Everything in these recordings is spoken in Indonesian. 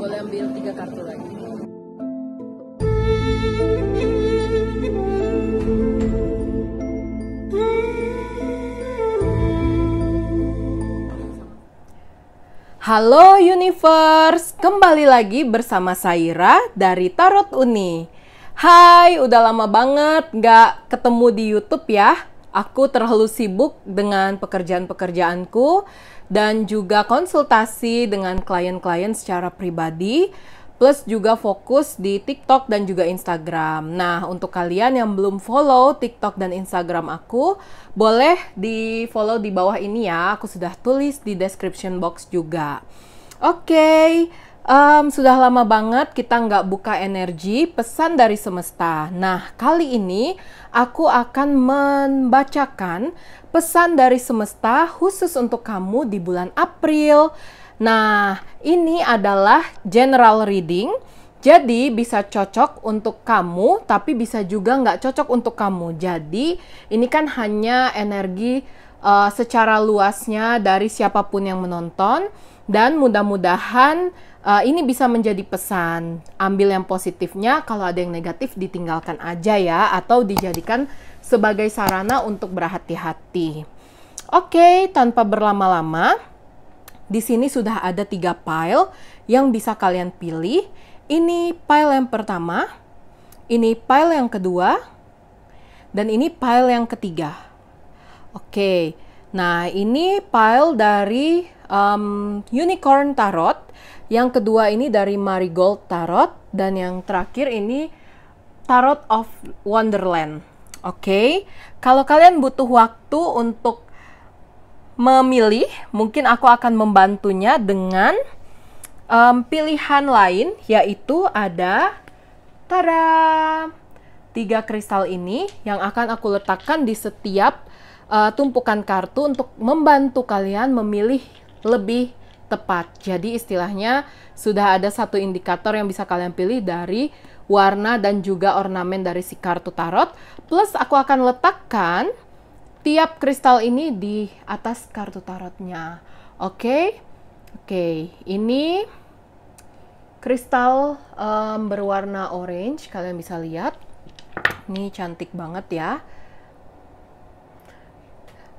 boleh ambil 3 kartu lagi. Halo Universe, kembali lagi bersama Saira dari Tarot Uni. Hai, udah lama banget nggak ketemu di YouTube ya. Aku terlalu sibuk dengan pekerjaan-pekerjaanku dan juga konsultasi dengan klien-klien secara pribadi, plus juga fokus di TikTok dan juga Instagram. Nah, untuk kalian yang belum follow TikTok dan Instagram aku, boleh di follow di bawah ini ya. Aku sudah tulis di description box juga. Oke, sudah lama banget kita nggak buka energi pesan dari semesta. Nah, kali ini aku akan membacakan pesan dari semesta khusus untuk kamu di bulan April. Nah, ini adalah general reading, jadi bisa cocok untuk kamu, tapi bisa juga nggak cocok untuk kamu. Jadi, ini kan hanya energi secara luasnya dari siapapun yang menonton, dan mudah-mudahan ini bisa menjadi pesan. Ambil yang positifnya, kalau ada yang negatif ditinggalkan aja ya, atau dijadikan sebagai sarana untuk berhati-hati. Oke, tanpa berlama-lama, di sini sudah ada 3 pile yang bisa kalian pilih. Ini pile yang pertama, ini pile yang kedua, dan ini pile yang ketiga. Oke, nah ini pile dari Unicorn Tarot, yang kedua ini dari Marigold Tarot, dan yang terakhir ini Tarot of Wonderland. Oke, kalau kalian butuh waktu untuk memilih, mungkin aku akan membantunya dengan pilihan lain, yaitu ada tada, 3 kristal ini yang akan aku letakkan di setiap tumpukan kartu untuk membantu kalian memilih lebih tepat. Jadi istilahnya sudah ada satu indikator yang bisa kalian pilih dari warna dan juga ornamen dari si kartu tarot, plus aku akan letakkan tiap kristal ini di atas kartu tarotnya. Oke, ini kristal berwarna orange, kalian bisa lihat. Ini cantik banget ya.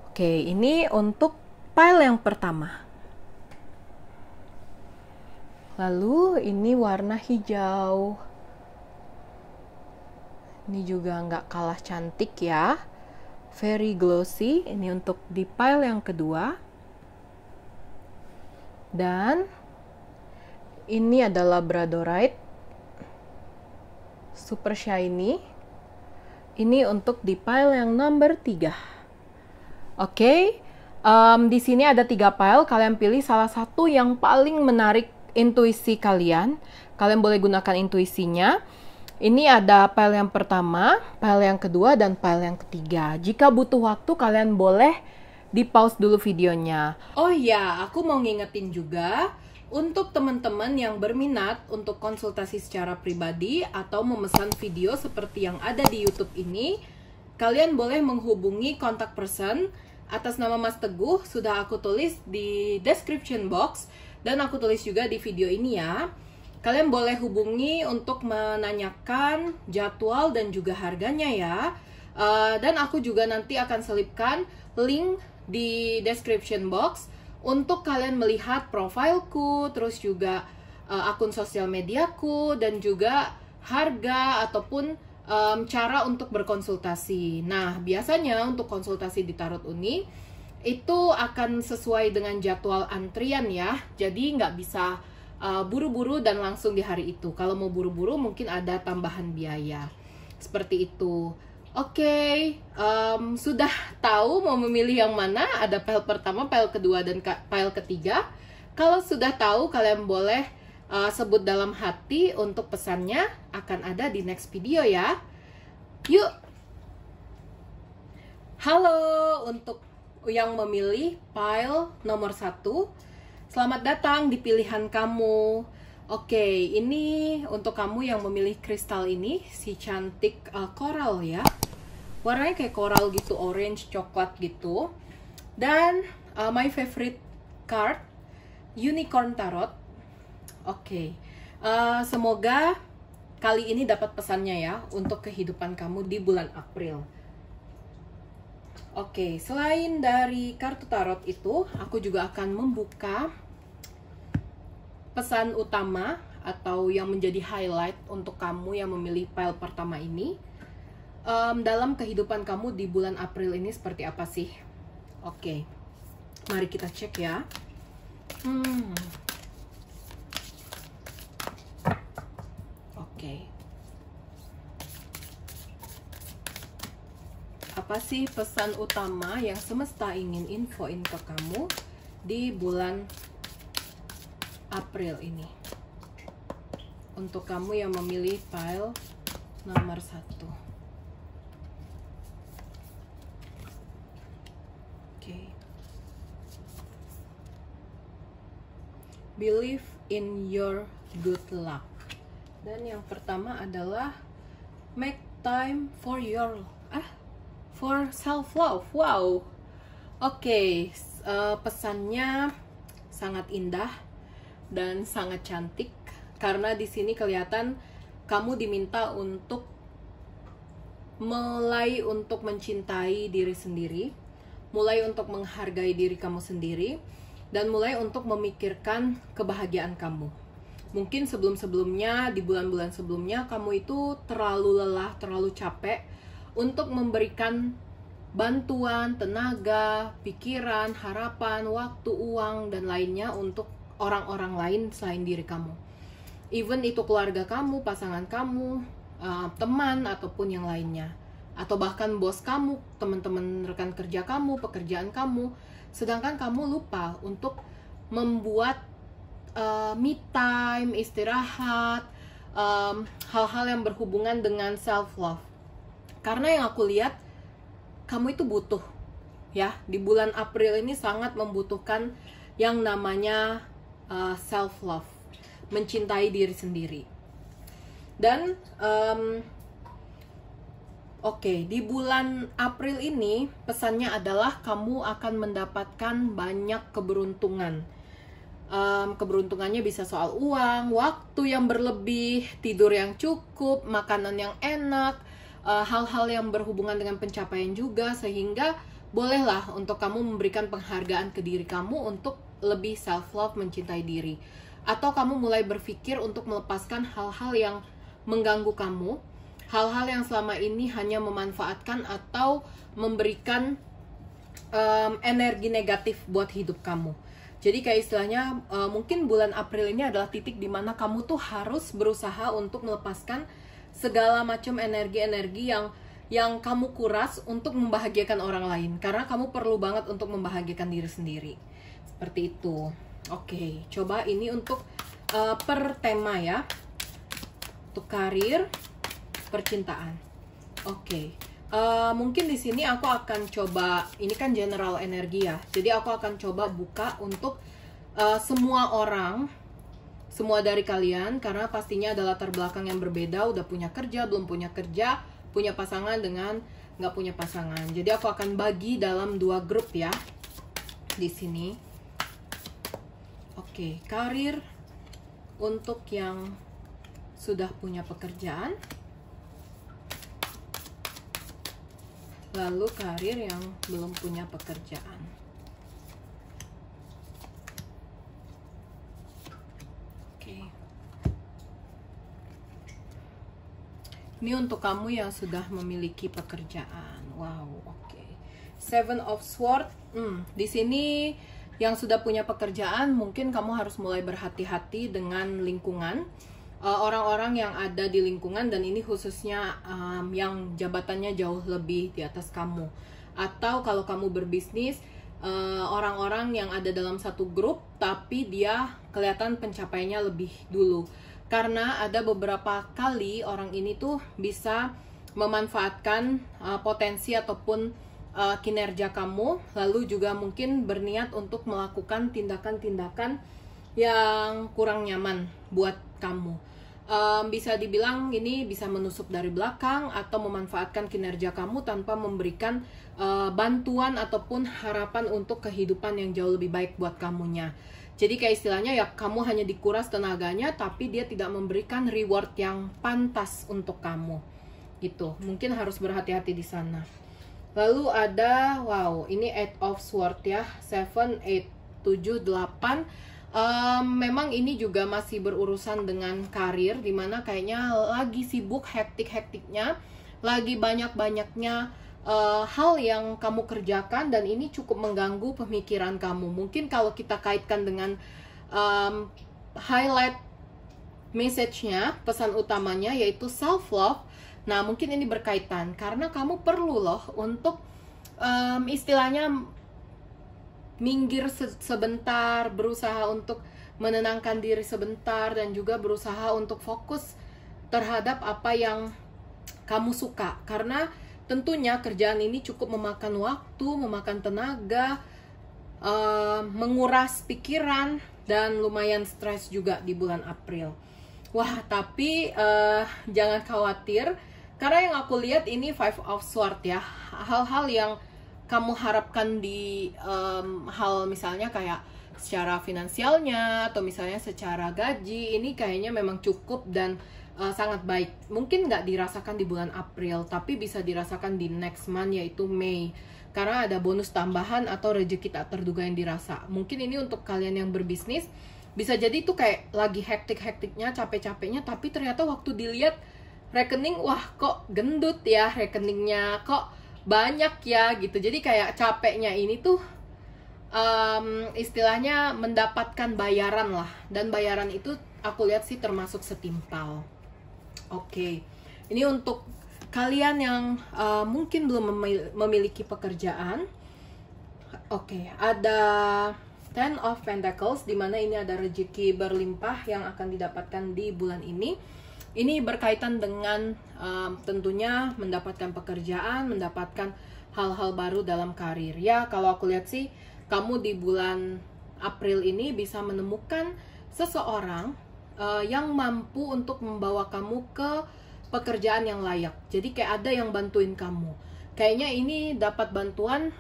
Oke, ini untuk pile yang pertama. Lalu ini warna hijau. Ini juga nggak kalah cantik ya. Very glossy, ini untuk di pile yang kedua. Dan ini adalah Labradorite super shiny. Ini untuk di pile yang nomor 3. Oke, di sini ada 3 pile, kalian pilih salah satu yang paling menarik intuisi kalian. Kalian boleh gunakan intuisinya. Ini ada pile yang pertama, pile yang kedua, dan pile yang ketiga. Jika butuh waktu, kalian boleh di-pause dulu videonya. Oh iya, aku mau ngingetin juga, untuk teman-teman yang berminat untuk konsultasi secara pribadi atau memesan video seperti yang ada di YouTube ini, kalian boleh menghubungi kontak person atas nama Mas Teguh, sudah aku tulis di description box, dan aku tulis juga di video ini ya. Kalian boleh hubungi untuk menanyakan jadwal dan juga harganya ya. Dan aku juga nanti akan selipkan link di description box untuk kalian melihat profilku, terus juga akun sosial mediaku, dan juga harga ataupun cara untuk berkonsultasi. Nah, biasanya untuk konsultasi di Tarot Uni itu akan sesuai dengan jadwal antrian ya. Jadi nggak bisa buru-buru dan langsung di hari itu. Kalau mau buru-buru mungkin ada tambahan biaya. Seperti itu. Oke, sudah tahu mau memilih yang mana? Ada pile pertama, pile kedua, dan pile ketiga. Kalau sudah tahu, kalian boleh sebut dalam hati untuk pesannya. Akan ada di next video ya. Yuk! Halo untuk yang memilih pile nomor 1. Selamat datang di pilihan kamu. Oke, ini untuk kamu yang memilih kristal ini, si cantik coral ya. Warnanya kayak coral gitu, orange, coklat gitu. Dan my favorite card, Unicorn Tarot. Oke, Semoga kali ini dapat pesannya ya untuk kehidupan kamu di bulan April. Oke, selain dari kartu tarot itu, aku juga akan membuka pesan utama atau yang menjadi highlight untuk kamu yang memilih pile pertama ini. Dalam kehidupan kamu di bulan April ini seperti apa sih? Oke, mari kita cek ya. Oke. Apa sih pesan utama yang semesta ingin infoin ke kamu di bulan April ini? Untuk kamu yang memilih pile nomor 1. Oke. Believe in your good luck. Dan yang pertama adalah make time for for self love. Wow. Oke, pesannya sangat indah dan sangat cantik karena di sini kelihatan kamu diminta untuk mulai untuk mencintai diri sendiri, mulai untuk menghargai diri kamu sendiri, dan mulai untuk memikirkan kebahagiaan kamu. Mungkin sebelum-sebelumnya, di bulan-bulan sebelumnya, kamu itu terlalu lelah, terlalu capek untuk memberikan bantuan, tenaga, pikiran, harapan, waktu, uang, dan lainnya untuk orang-orang lain selain diri kamu. Even itu keluarga kamu, pasangan kamu, teman, ataupun yang lainnya. Atau bahkan bos kamu, teman-teman rekan kerja kamu, pekerjaan kamu. Sedangkan kamu lupa untuk membuat me time, istirahat, hal-hal yang berhubungan dengan self love. Karena yang aku lihat, kamu itu butuh ya, di bulan April ini sangat membutuhkan yang namanya self love, mencintai diri sendiri. Dan oke, di bulan April ini pesannya adalah kamu akan mendapatkan banyak keberuntungan. Keberuntungannya bisa soal uang, waktu yang berlebih, tidur yang cukup, makanan yang enak, hal-hal yang berhubungan dengan pencapaian juga, sehingga bolehlah untuk kamu memberikan penghargaan ke diri kamu untuk lebih self-love, mencintai diri. Atau kamu mulai berpikir untuk melepaskan hal-hal yang mengganggu kamu, hal-hal yang selama ini hanya memanfaatkan atau memberikan energi negatif buat hidup kamu. Jadi kayak istilahnya mungkin bulan April ini adalah titik dimana kamu tuh harus berusaha untuk melepaskan segala macam energi-energi yang kamu kuras untuk membahagiakan orang lain. Karena kamu perlu banget untuk membahagiakan diri sendiri. Seperti itu. Oke, coba ini untuk per tema ya. Untuk karir, percintaan. Oke. Mungkin di sini aku akan coba, ini kan general energi ya, jadi aku akan coba buka untuk semua orang, semua dari kalian, karena pastinya ada latar belakang yang berbeda, udah punya kerja, belum punya kerja, punya pasangan dengan nggak punya pasangan. Jadi aku akan bagi dalam 2 grup ya, di sini. Oke, karir untuk yang sudah punya pekerjaan. Lalu karir yang belum punya pekerjaan. Oke. Ini untuk kamu yang sudah memiliki pekerjaan. Wow, oke. 7 of Swords. Di sini yang sudah punya pekerjaan, mungkin kamu harus mulai berhati-hati dengan lingkungan. Orang-orang yang ada di lingkungan, dan ini khususnya yang jabatannya jauh lebih di atas kamu. Atau kalau kamu berbisnis, orang-orang yang ada dalam satu grup tapi dia kelihatan pencapaiannya lebih dulu. Karena ada beberapa kali orang ini tuh bisa memanfaatkan potensi ataupun kinerja kamu, lalu juga mungkin berniat untuk melakukan tindakan-tindakan yang kurang nyaman buat kamu. Bisa dibilang ini bisa menusuk dari belakang atau memanfaatkan kinerja kamu tanpa memberikan bantuan ataupun harapan untuk kehidupan yang jauh lebih baik buat kamunya. Jadi kayak istilahnya ya kamu hanya dikuras tenaganya, tapi dia tidak memberikan reward yang pantas untuk kamu gitu. Mungkin harus berhati-hati di sana. Lalu ada, wow, ini 8 of Sword ya, 7, 8, 7, 8. Memang ini juga masih berurusan dengan karir, dimana kayaknya lagi sibuk, hektik-hektiknya, lagi banyak-banyaknya hal yang kamu kerjakan, dan ini cukup mengganggu pemikiran kamu. Mungkin kalau kita kaitkan dengan highlight message-nya, pesan utamanya yaitu self-love. Nah, mungkin ini berkaitan karena kamu perlu loh untuk istilahnya minggir sebentar, berusaha untuk menenangkan diri sebentar, dan juga berusaha untuk fokus terhadap apa yang kamu suka. Karena tentunya kerjaan ini cukup memakan waktu, memakan tenaga, menguras pikiran, dan lumayan stres juga di bulan April. Wah, tapi jangan khawatir, karena yang aku lihat ini 5 of Swords ya. Hal-hal yang kamu harapkan di hal misalnya kayak secara finansialnya, atau misalnya secara gaji, ini kayaknya memang cukup dan sangat baik. Mungkin nggak dirasakan di bulan April, tapi bisa dirasakan di next month, yaitu Mei. Karena ada bonus tambahan atau rezeki tak terduga yang dirasa. Mungkin ini untuk kalian yang berbisnis, bisa jadi itu kayak lagi hektik-hektiknya, capek-capeknya, tapi ternyata waktu dilihat rekening, wah kok gendut ya rekeningnya, kok banyak ya gitu. Jadi kayak capeknya ini tuh istilahnya mendapatkan bayaran lah. Dan bayaran itu aku lihat sih termasuk setimpal. Oke, ini untuk kalian yang mungkin belum memiliki pekerjaan. Oke, ada 10 of Pentacles, dimana ini ada rezeki berlimpah yang akan didapatkan di bulan ini. Ini berkaitan dengan tentunya mendapatkan pekerjaan, mendapatkan hal-hal baru dalam karir. Ya, kalau aku lihat sih, kamu di bulan April ini bisa menemukan seseorang yang mampu untuk membawa kamu ke pekerjaan yang layak. Jadi kayak ada yang bantuin kamu. Kayaknya ini dapat bantuan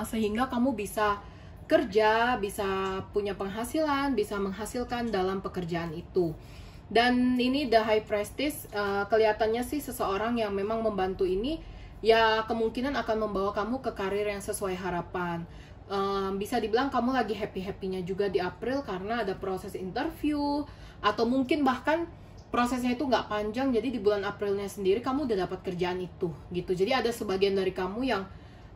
sehingga kamu bisa kerja, bisa punya penghasilan, bisa menghasilkan dalam pekerjaan itu. Dan ini The High Priestess, kelihatannya sih seseorang yang memang membantu ini, ya kemungkinan akan membawa kamu ke karir yang sesuai harapan. Bisa dibilang kamu lagi happy-happynya juga di April karena ada proses interview, atau mungkin bahkan prosesnya itu nggak panjang, jadi di bulan Aprilnya sendiri kamu udah dapat kerjaan itu gitu. Jadi ada sebagian dari kamu yang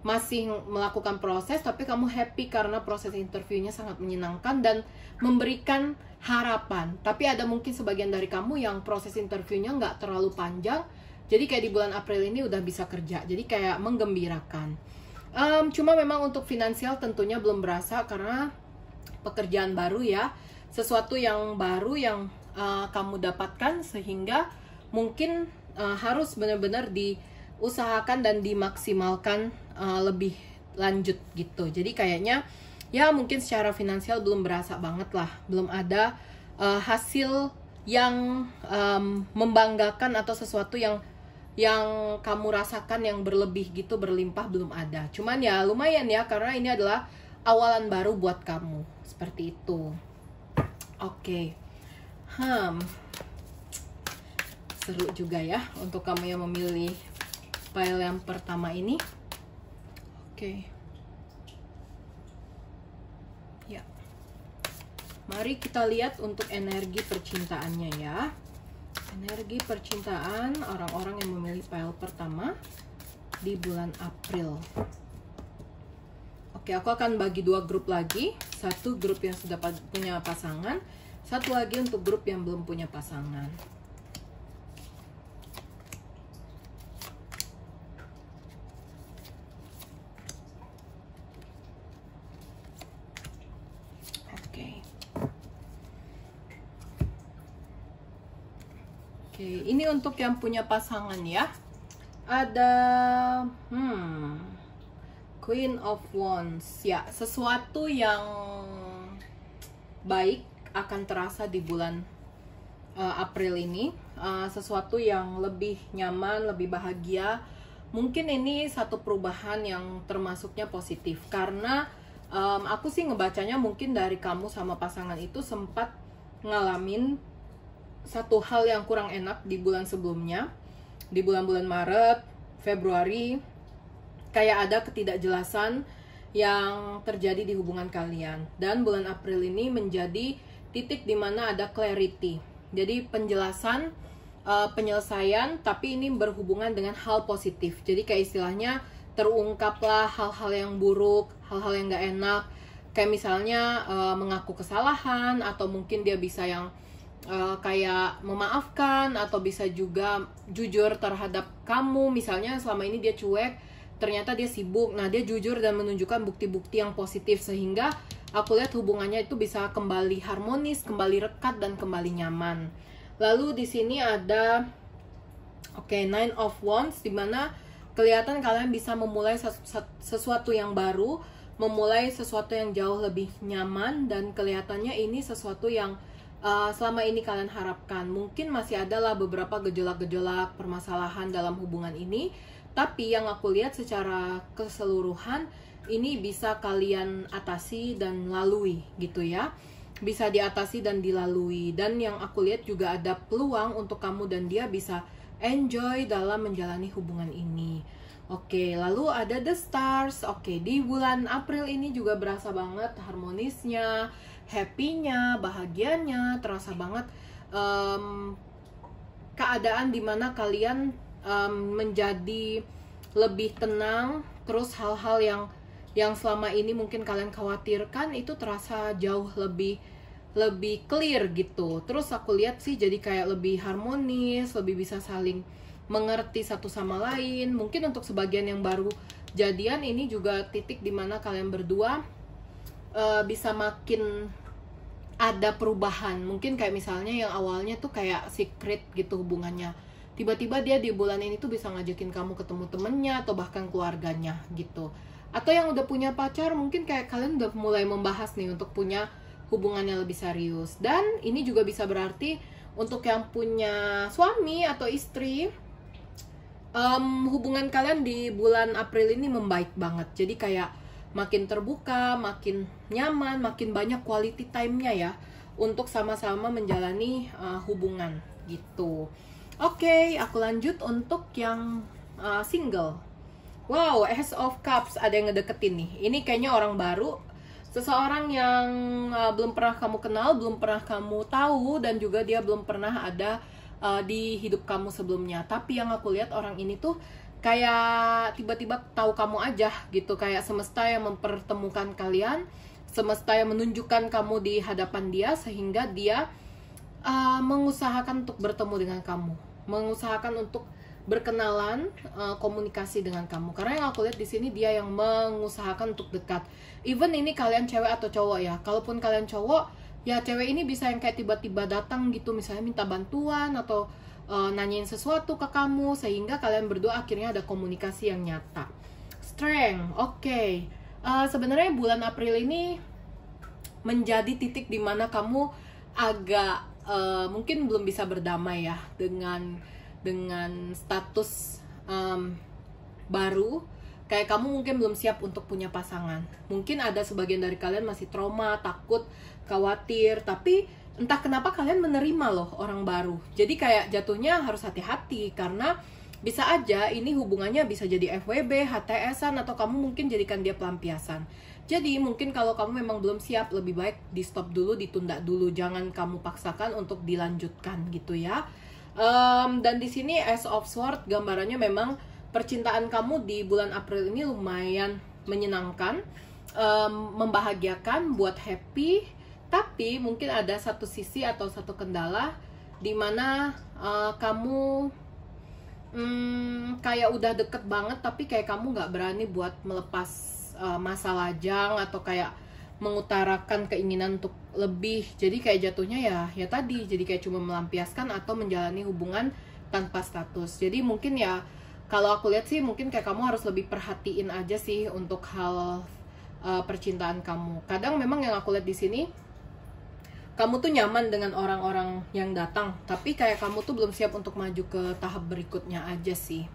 masih melakukan proses, tapi kamu happy karena proses interviewnya sangat menyenangkan dan memberikan harapan. Tapi ada mungkin sebagian dari kamu yang proses interviewnya nggak terlalu panjang, jadi kayak di bulan April ini udah bisa kerja, jadi kayak menggembirakan. Cuma memang untuk finansial tentunya belum berasa karena pekerjaan baru ya, sesuatu yang baru yang kamu dapatkan, sehingga mungkin harus benar-benar diusahakan dan dimaksimalkan lebih lanjut gitu. Jadi kayaknya ya mungkin secara finansial belum berasa banget lah, belum ada hasil yang membanggakan atau sesuatu yang kamu rasakan yang berlebih gitu, berlimpah, belum ada. Cuman ya lumayan ya, karena ini adalah awalan baru buat kamu, seperti itu. Oke. Seru juga ya untuk kamu yang memilih file yang pertama ini. Oke. Ya. Mari kita lihat untuk energi percintaannya ya. Energi percintaan orang-orang yang memilih file pertama di bulan April. Oke, aku akan bagi dua grup lagi. Satu grup yang sudah punya pasangan, satu lagi untuk grup yang belum punya pasangan. Oke, ini untuk yang punya pasangan ya. Ada Queen of Wands. Ya, sesuatu yang baik akan terasa di bulan April ini. Sesuatu yang lebih nyaman, lebih bahagia. Mungkin ini satu perubahan yang termasuknya positif, karena Aku sih ngebacanya mungkin dari kamu sama pasangan itu sempat ngalamin satu hal yang kurang enak di bulan sebelumnya, di bulan-bulan Maret, Februari, kayak ada ketidakjelasan yang terjadi di hubungan kalian. Dan bulan April ini menjadi titik dimana ada clarity. Jadi penjelasan, penyelesaian, tapi ini berhubungan dengan hal positif. Jadi kayak istilahnya terungkaplah hal-hal yang buruk, hal-hal yang gak enak. Kayak misalnya mengaku kesalahan, atau mungkin dia bisa yang kayak memaafkan, atau bisa juga jujur terhadap kamu. Misalnya selama ini dia cuek, ternyata dia sibuk. Nah, dia jujur dan menunjukkan bukti-bukti yang positif, sehingga aku lihat hubungannya itu bisa kembali harmonis, kembali rekat, dan kembali nyaman. Lalu di sini ada Nine of Wands, dimana kelihatan kalian bisa memulai sesuatu yang baru, memulai sesuatu yang jauh lebih nyaman, dan kelihatannya ini sesuatu yang selama ini kalian harapkan. Mungkin masih adalah beberapa gejolak-gejolak permasalahan dalam hubungan ini, tapi yang aku lihat secara keseluruhan ini bisa kalian atasi dan lalui gitu ya. Bisa diatasi dan dilalui. Dan yang aku lihat juga ada peluang untuk kamu dan dia bisa enjoy dalam menjalani hubungan ini. Oke, lalu ada the stars. Oke, di bulan April ini juga berasa banget harmonisnya, happy-nya, bahagianya, terasa banget keadaan dimana kalian menjadi lebih tenang. Terus hal-hal yang selama ini mungkin kalian khawatirkan itu terasa jauh lebih clear gitu. Terus aku lihat sih jadi kayak lebih harmonis, lebih bisa saling mengerti satu sama lain. Mungkin untuk sebagian yang baru jadian, ini juga titik dimana kalian berdua bisa makin ada perubahan. Mungkin kayak misalnya yang awalnya tuh kayak secret gitu hubungannya, tiba-tiba dia di bulan ini tuh bisa ngajakin kamu ketemu temennya atau bahkan keluarganya gitu. Atau yang udah punya pacar, mungkin kayak kalian udah mulai membahas nih untuk punya hubungan yang lebih serius. Dan ini juga bisa berarti untuk yang punya suami atau istri, hubungan kalian di bulan April ini membaik banget. Jadi kayak makin terbuka, makin nyaman, makin banyak quality time-nya ya untuk sama-sama menjalani hubungan gitu. Oke, aku lanjut untuk yang single. Wow, Ace of Cups, ada yang ngedeketin nih. Ini kayaknya orang baru, seseorang yang belum pernah kamu kenal, belum pernah kamu tahu, dan juga dia belum pernah ada di hidup kamu sebelumnya. Tapi yang aku lihat orang ini tuh kayak tiba-tiba tahu kamu aja gitu. Kayak semesta yang mempertemukan kalian, semesta yang menunjukkan kamu di hadapan dia, sehingga dia mengusahakan untuk bertemu dengan kamu, mengusahakan untuk berkenalan, komunikasi dengan kamu. Karena yang aku lihat di sini dia yang mengusahakan untuk dekat. Even ini kalian cewek atau cowok ya. Kalaupun kalian cowok, ya cewek ini bisa yang kayak tiba-tiba datang gitu, misalnya minta bantuan atau nanyain sesuatu ke kamu, sehingga kalian berdua akhirnya ada komunikasi yang nyata. Strength, oke. Sebenarnya bulan April ini menjadi titik dimana kamu agak mungkin belum bisa berdamai ya dengan status baru. Kayak kamu mungkin belum siap untuk punya pasangan. Mungkin ada sebagian dari kalian masih trauma, takut, khawatir, tapi entah kenapa kalian menerima loh orang baru. Jadi kayak jatuhnya harus hati-hati, karena bisa aja ini hubungannya bisa jadi FWB, HTS-an, atau kamu mungkin jadikan dia pelampiasan. Jadi mungkin kalau kamu memang belum siap, lebih baik di stop dulu, ditunda dulu. Jangan kamu paksakan untuk dilanjutkan gitu ya. Dan di sini Ace of Swords, gambarannya memang percintaan kamu di bulan April ini lumayan menyenangkan, membahagiakan, buat happy. Tapi mungkin ada satu sisi atau satu kendala di mana kamu kayak udah deket banget, tapi kayak kamu nggak berani buat melepas masa lajang, atau kayak mengutarakan keinginan untuk lebih. Jadi kayak jatuhnya ya tadi, jadi kayak cuma melampiaskan atau menjalani hubungan tanpa status. Jadi mungkin ya kalau aku lihat sih mungkin kayak kamu harus lebih perhatiin aja sih untuk hal percintaan kamu. Kadang memang yang aku lihat di sini, kamu tuh nyaman dengan orang-orang yang datang, tapi kayak kamu tuh belum siap untuk maju ke tahap berikutnya aja sih.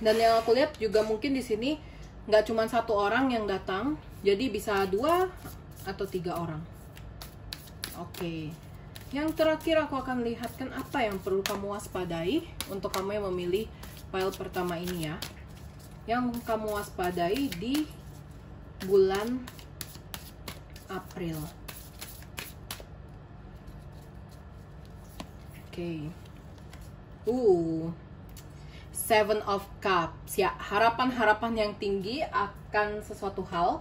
Dan yang aku lihat juga mungkin di sini nggak cuma satu orang yang datang, Jadi bisa 2 atau 3 orang. Oke. Yang terakhir aku akan lihatkan apa yang perlu kamu waspadai untuk kamu yang memilih pile pertama ini ya. Yang kamu waspadai di bulan April. Oke. Seven of Cups ya, harapan-harapan yang tinggi akan sesuatu hal.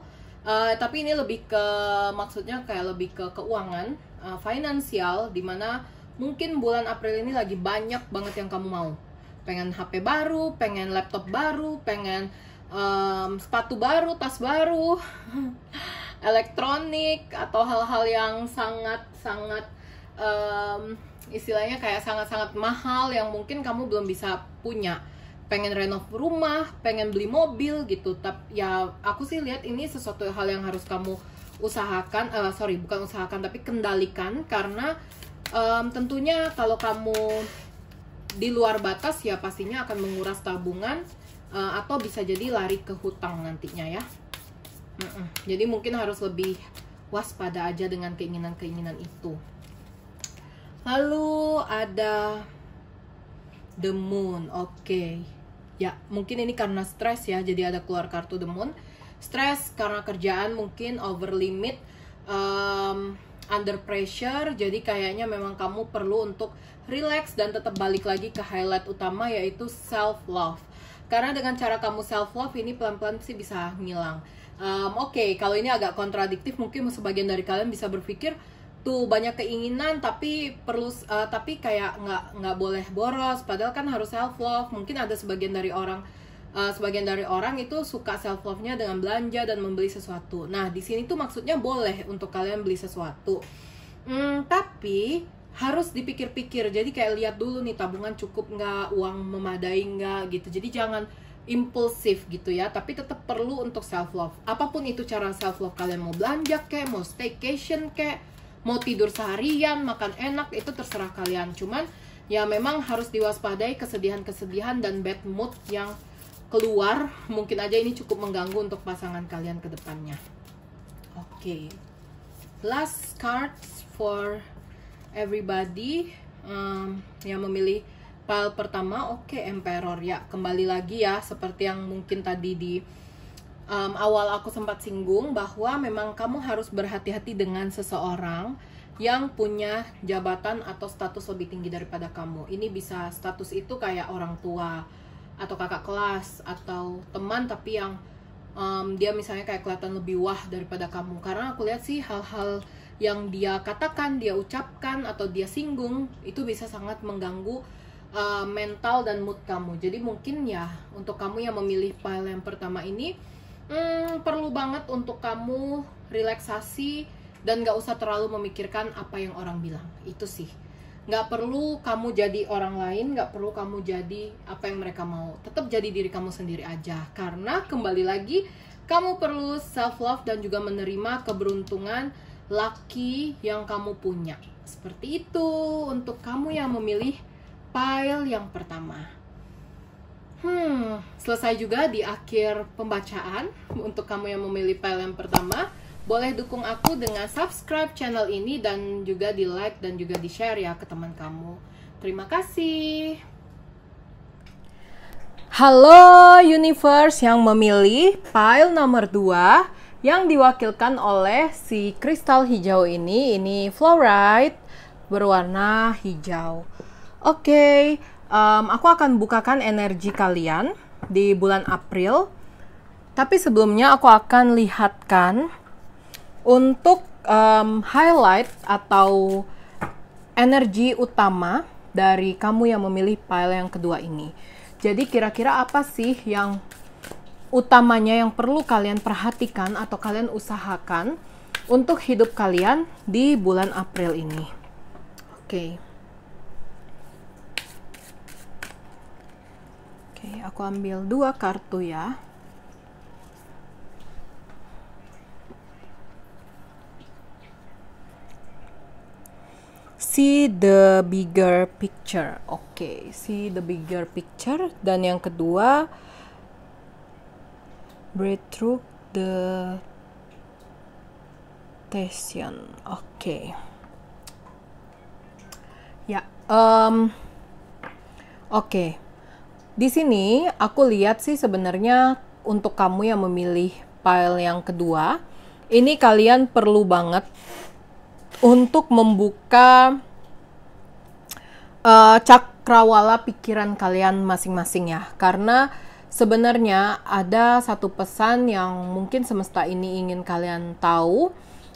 Tapi ini lebih ke, maksudnya kayak lebih ke keuangan, finansial, dimana mungkin bulan April ini lagi banyak banget yang kamu mau. Pengen HP baru, pengen laptop baru, pengen sepatu baru, tas baru, elektronik, atau hal-hal yang sangat-sangat istilahnya kayak sangat-sangat mahal yang mungkin kamu belum bisa punya. Pengen renov rumah, pengen beli mobil gitu. Tapi ya aku sih lihat ini sesuatu hal yang harus kamu usahakan, bukan usahakan tapi kendalikan, karena tentunya kalau kamu di luar batas ya pastinya akan menguras tabungan, atau bisa jadi lari ke hutang nantinya ya. Jadi mungkin harus lebih waspada aja dengan keinginan-keinginan itu. Lalu ada The Moon. Oke. Ya, mungkin ini karena stres ya, jadi ada keluar kartu The Moon. Stres karena kerjaan mungkin over limit, under pressure. Jadi kayaknya memang kamu perlu untuk relax dan tetap balik lagi ke highlight utama, yaitu self love. Karena dengan cara kamu self love ini pelan-pelan sih bisa ngilang. Oke, kalau ini agak kontradiktif, mungkin sebagian dari kalian bisa berpikir tuh banyak keinginan tapi perlu tapi kayak nggak boleh boros, padahal kan harus self love. Mungkin ada sebagian dari orang itu suka self love-nya dengan belanja dan membeli sesuatu. Nah, di sini tuh maksudnya boleh untuk kalian beli sesuatu, tapi harus dipikir-pikir. Jadi kayak lihat dulu nih, tabungan cukup nggak, uang memadai nggak gitu. Jadi jangan impulsif gitu ya, tapi tetap perlu untuk self love. Apapun itu cara self love kalian, mau belanja kayak, mau staycation kayak, mau tidur seharian, makan enak, itu terserah kalian. Cuman ya memang harus diwaspadai kesedihan-kesedihan dan bad mood yang keluar. Mungkin aja ini cukup mengganggu untuk pasangan kalian ke depannya. Oke. Last cards for everybody yang memilih pile pertama. Oke, Emperor ya. Kembali lagi ya, seperti yang mungkin tadi di awal aku sempat singgung, bahwa memang kamu harus berhati-hati dengan seseorang yang punya jabatan atau status lebih tinggi daripada kamu. Ini bisa status itu kayak orang tua atau kakak kelas atau teman, tapi yang dia misalnya kayak kelihatan lebih wah daripada kamu. Karena aku lihat sih hal-hal yang dia katakan, dia ucapkan, atau dia singgung, itu bisa sangat mengganggu mental dan mood kamu. Jadi mungkin ya untuk kamu yang memilih pile yang pertama ini, perlu banget untuk kamu relaksasi dan gak usah terlalu memikirkan apa yang orang bilang. Itu sih, gak perlu kamu jadi orang lain, gak perlu kamu jadi apa yang mereka mau. Tetap jadi diri kamu sendiri aja, karena kembali lagi kamu perlu self love dan juga menerima keberuntungan lucky yang kamu punya. Seperti itu untuk kamu yang memilih pile yang pertama. Selesai juga di akhir pembacaan. Untuk kamu yang memilih pile yang pertama, boleh dukung aku dengan subscribe channel ini dan juga di like dan juga di share ya ke teman kamu. Terima kasih. Halo universe yang memilih pile nomor 2 yang diwakilkan oleh si kristal hijau ini fluorite berwarna hijau. Oke. Aku akan bukakan energi kalian di bulan April. Tapi sebelumnya aku akan lihatkan untuk highlight atau energi utama dari kamu yang memilih pile yang kedua ini. Jadi kira-kira apa sih yang utamanya yang perlu kalian perhatikan atau kalian usahakan untuk hidup kalian di bulan April ini. Oke. Aku ambil 2 kartu ya. See the bigger picture. Oke, see the bigger picture. Dan yang kedua, breathe through the Expectation. Oke. Ya, oke. Di sini aku lihat sih sebenarnya untuk kamu yang memilih pile yang kedua, ini kalian perlu banget untuk membuka cakrawala pikiran kalian masing-masing ya. Karena sebenarnya ada satu pesan yang mungkin semesta ini ingin kalian tahu,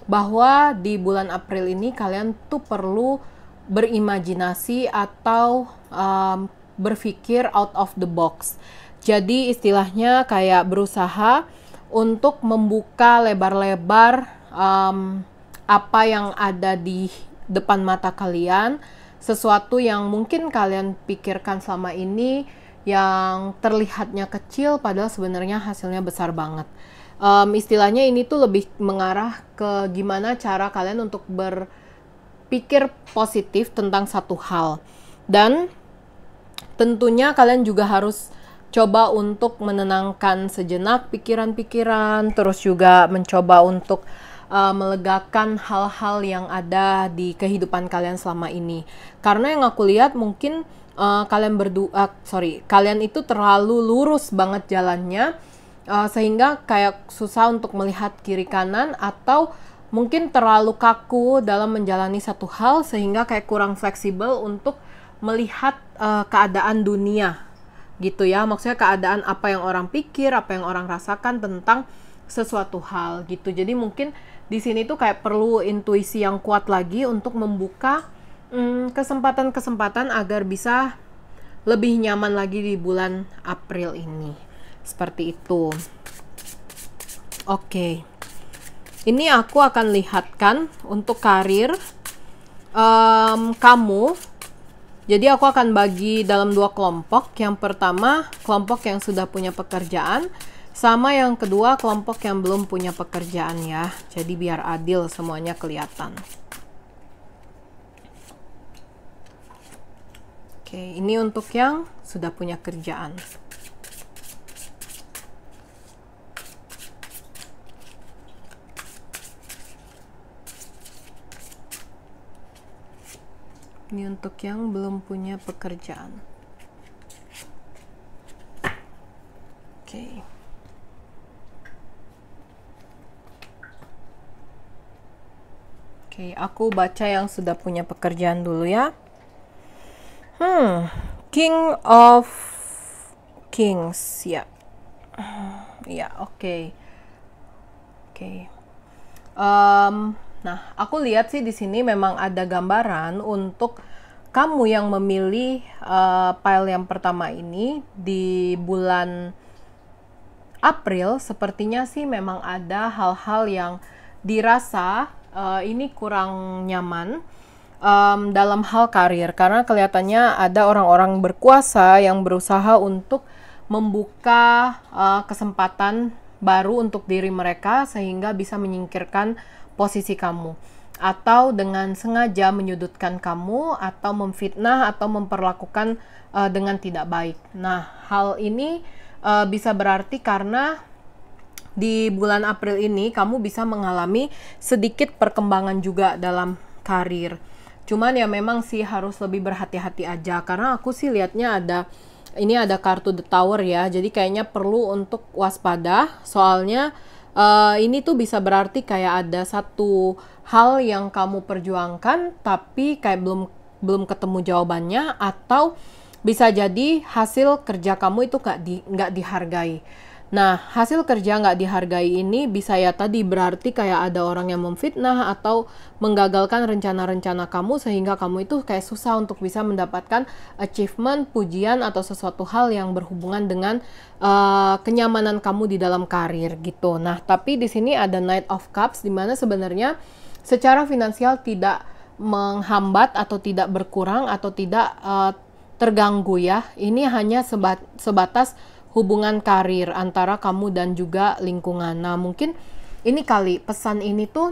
bahwa di bulan April ini kalian tuh perlu berimajinasi atau berpikir out of the box. Jadi istilahnya kayak berusaha untuk membuka lebar-lebar apa yang ada di depan mata kalian, sesuatu yang mungkin kalian pikirkan selama ini yang terlihatnya kecil padahal sebenarnya hasilnya besar banget. Istilahnya ini tuh lebih mengarah ke gimana cara kalian untuk berpikir positif tentang satu hal. Dan tentunya kalian juga harus coba untuk menenangkan sejenak pikiran-pikiran, terus juga mencoba untuk melegakan hal-hal yang ada di kehidupan kalian selama ini. Karena yang aku lihat mungkin kalian itu terlalu lurus banget jalannya, sehingga kayak susah untuk melihat kiri kanan, atau mungkin terlalu kaku dalam menjalani satu hal sehingga kayak kurang fleksibel untuk melihat keadaan dunia gitu ya. Maksudnya keadaan apa yang orang pikir, apa yang orang rasakan tentang sesuatu hal gitu. Jadi mungkin di sini tuh kayak perlu intuisi yang kuat lagi untuk membuka kesempatan-kesempatan agar bisa lebih nyaman lagi di bulan April ini. Seperti itu. Oke. Ini aku akan lihatkan untuk karir kamu. Jadi aku akan bagi dalam dua kelompok. Yang pertama, kelompok yang sudah punya pekerjaan, sama yang kedua, kelompok yang belum punya pekerjaan ya. Jadi biar adil semuanya kelihatan. Oke, ini untuk yang sudah punya kerjaan. Ini untuk yang belum punya pekerjaan. Oke. Oke, aku baca yang sudah punya pekerjaan dulu ya. King of Kings ya. Ya, oke. Oke. Nah, aku lihat sih di sini memang ada gambaran untuk kamu yang memilih pile yang pertama ini di bulan April. Sepertinya sih memang ada hal-hal yang dirasa ini kurang nyaman dalam hal karir, karena kelihatannya ada orang-orang berkuasa yang berusaha untuk membuka kesempatan baru untuk diri mereka sehingga bisa menyingkirkan posisi kamu, atau dengan sengaja menyudutkan kamu, atau memfitnah, atau memperlakukan dengan tidak baik. Nah, hal ini bisa berarti karena di bulan April ini kamu bisa mengalami sedikit perkembangan juga dalam karir. Cuman ya memang sih harus lebih berhati-hati aja, karena aku sih lihatnya ini ada kartu The Tower ya. Jadi kayaknya perlu untuk waspada, soalnya ini tuh bisa berarti kayak ada satu hal yang kamu perjuangkan tapi kayak belum ketemu jawabannya, atau bisa jadi hasil kerja kamu itu nggak dihargai. Nah, hasil kerja nggak dihargai ini bisa ya tadi berarti kayak ada orang yang memfitnah atau menggagalkan rencana-rencana kamu sehingga kamu itu kayak susah untuk bisa mendapatkan achievement, pujian, atau sesuatu hal yang berhubungan dengan kenyamanan kamu di dalam karir gitu. Nah, tapi di sini ada Knight of Cups, di mana sebenarnya secara finansial tidak menghambat atau tidak berkurang atau tidak terganggu ya. Ini hanya sebatas hubungan karir antara kamu dan juga lingkungan. Nah, mungkin ini kali pesan ini tuh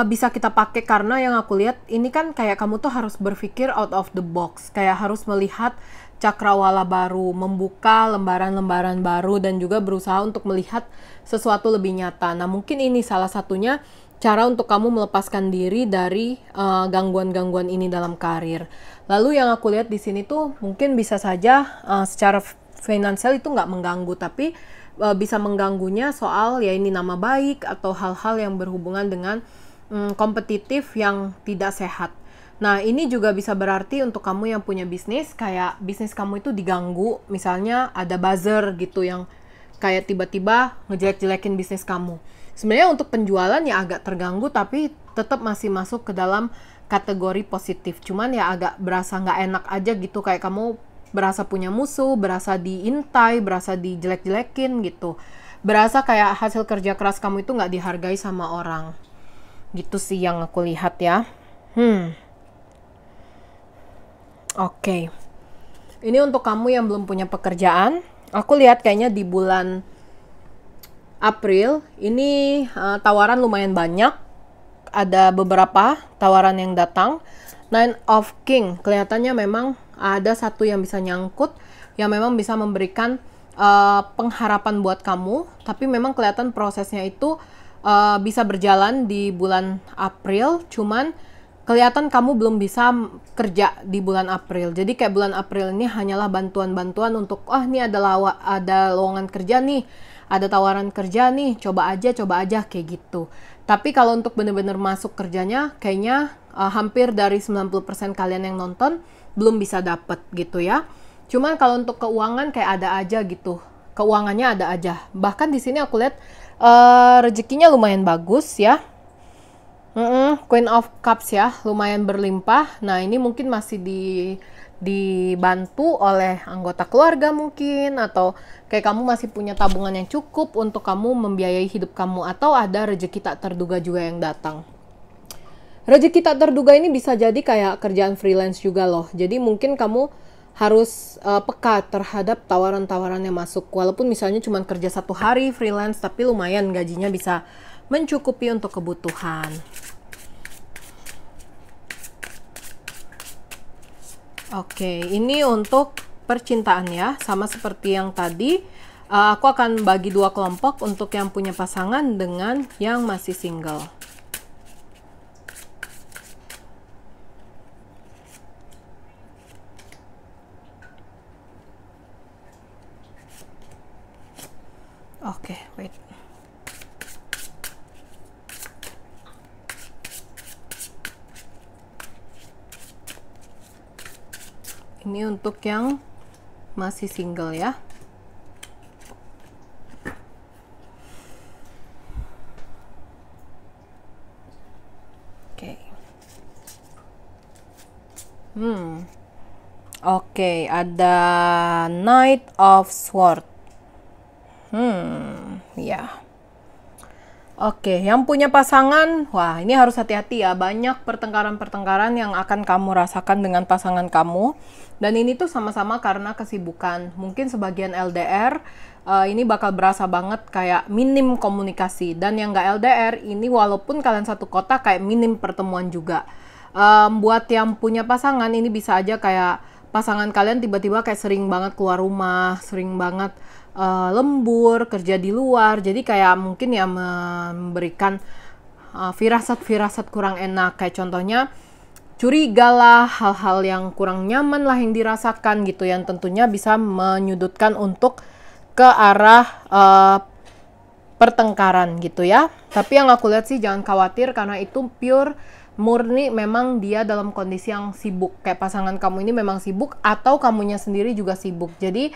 bisa kita pakai, karena yang aku lihat ini kan kayak kamu tuh harus berpikir out of the box, kayak harus melihat cakrawala baru, membuka lembaran-lembaran baru, dan juga berusaha untuk melihat sesuatu lebih nyata. Nah, mungkin ini salah satunya cara untuk kamu melepaskan diri dari gangguan-gangguan ini dalam karir. Lalu yang aku lihat di sini tuh mungkin bisa saja secara finansial itu nggak mengganggu, tapi bisa mengganggunya soal ya ini nama baik atau hal-hal yang berhubungan dengan kompetitif yang tidak sehat. Nah, ini juga bisa berarti untuk kamu yang punya bisnis, kayak bisnis kamu itu diganggu, misalnya ada buzzer gitu yang kayak tiba-tiba ngejelek-jelekin bisnis kamu. Sebenarnya untuk penjualan ya agak terganggu, tapi tetap masih masuk ke dalam kategori positif. Cuman ya agak berasa nggak enak aja gitu, kayak kamu berasa punya musuh, berasa diintai, berasa dijelek-jelekin gitu. Berasa kayak hasil kerja keras kamu itu nggak dihargai sama orang. Gitu sih yang aku lihat ya. Oke. Ini untuk kamu yang belum punya pekerjaan. Aku lihat kayaknya di bulan April ini tawaran lumayan banyak. Ada beberapa tawaran yang datang. Nine of King, kelihatannya memang ada satu yang bisa nyangkut, yang memang bisa memberikan pengharapan buat kamu. Tapi memang kelihatan prosesnya itu bisa berjalan di bulan April. Cuman kelihatan kamu belum bisa kerja di bulan April. Jadi kayak bulan April ini hanyalah bantuan-bantuan untuk, ini ada lowongan kerja nih, ada tawaran kerja nih, coba aja kayak gitu. Tapi kalau untuk bener-bener masuk kerjanya, kayaknya hampir dari 90% kalian yang nonton belum bisa dapet gitu ya. Cuman kalau untuk keuangan kayak ada aja gitu. Keuangannya ada aja. Bahkan di sini aku lihat rezekinya lumayan bagus ya. Queen of Cups ya, lumayan berlimpah. Nah, ini mungkin masih dibantu oleh anggota keluarga mungkin, atau kayak kamu masih punya tabungan yang cukup untuk kamu membiayai hidup kamu, atau ada rezeki tak terduga juga yang datang. Rezeki tak terduga ini bisa jadi kayak kerjaan freelance juga loh. Jadi mungkin kamu harus peka terhadap tawaran-tawaran yang masuk. Walaupun misalnya cuma kerja 1 hari freelance, tapi lumayan gajinya bisa mencukupi untuk kebutuhan. Oke, ini untuk percintaan ya. Sama seperti yang tadi, aku akan bagi 2 kelompok untuk yang punya pasangan dengan yang masih single. Oke, wait. Ini untuk yang masih single ya. Oke. Oke, ada Knight of Swords. Ya. Oke, yang punya pasangan, wah ini harus hati-hati ya. Banyak pertengkaran-pertengkaran yang akan kamu rasakan dengan pasangan kamu. Dan ini tuh sama-sama karena kesibukan. Mungkin sebagian LDR, ini bakal berasa banget kayak minim komunikasi. Dan yang nggak LDR, ini walaupun kalian satu kota, kayak minim pertemuan juga. Buat yang punya pasangan, ini bisa aja kayak pasangan kalian tiba-tiba kayak sering banget keluar rumah, sering banget lembur, kerja di luar, jadi kayak mungkin ya memberikan firasat-firasat kurang enak, kayak contohnya curiga lah, hal-hal yang kurang nyaman lah yang dirasakan gitu, yang tentunya bisa menyudutkan untuk ke arah pertengkaran gitu ya. Tapi yang aku lihat sih jangan khawatir, karena itu pure murni memang dia dalam kondisi yang sibuk, kayak pasangan kamu ini memang sibuk atau kamunya sendiri juga sibuk. Jadi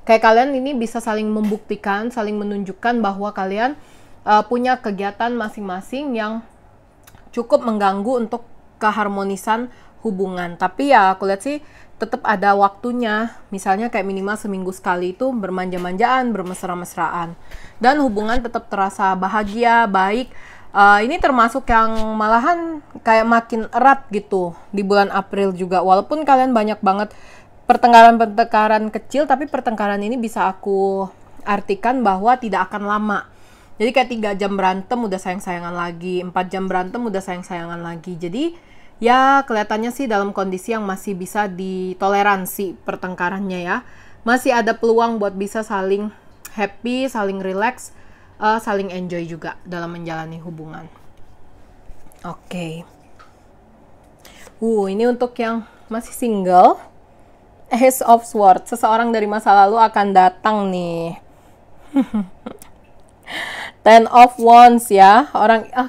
kayak kalian ini bisa saling membuktikan, saling menunjukkan bahwa kalian punya kegiatan masing-masing yang cukup mengganggu untuk keharmonisan hubungan. Tapi ya aku lihat sih tetap ada waktunya, misalnya kayak minimal seminggu sekali itu bermanja-manjaan, bermesra-mesraan, dan hubungan tetap terasa bahagia, baik. Ini termasuk yang malahan kayak makin erat gitu di bulan April juga. Walaupun kalian banyak banget pertengkaran-pertengkaran kecil, tapi pertengkaran ini bisa aku artikan bahwa tidak akan lama. Jadi kayak 3 jam berantem udah sayang-sayangan lagi, 4 jam berantem udah sayang-sayangan lagi. Jadi Ya, kelihatannya sih dalam kondisi yang masih bisa ditoleransi pertengkarannya ya. Masih ada peluang buat bisa saling happy, saling relax, saling enjoy juga dalam menjalani hubungan. Oke. Ini untuk yang masih single. Ace of Swords, seseorang dari masa lalu akan datang nih. Ten of Wands ya.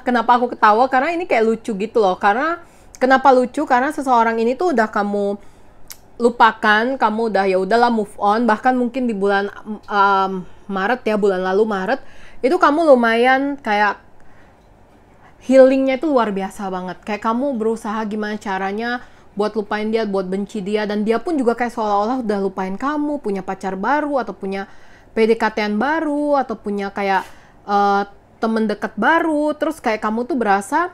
Kenapa aku ketawa? Karena ini kayak lucu gitu loh. Kenapa lucu? Karena seseorang ini tuh udah kamu lupakan, kamu udah ya udahlah move on. Bahkan mungkin di bulan Maret ya, bulan lalu Maret, itu kamu lumayan kayak healingnya itu luar biasa banget. Kayak kamu berusaha gimana caranya buat lupain dia, buat benci dia, dan dia pun juga kayak seolah-olah udah lupain kamu, punya pacar baru, atau punya PDKT-an baru, atau punya kayak temen deket baru. Terus kayak kamu tuh berasa,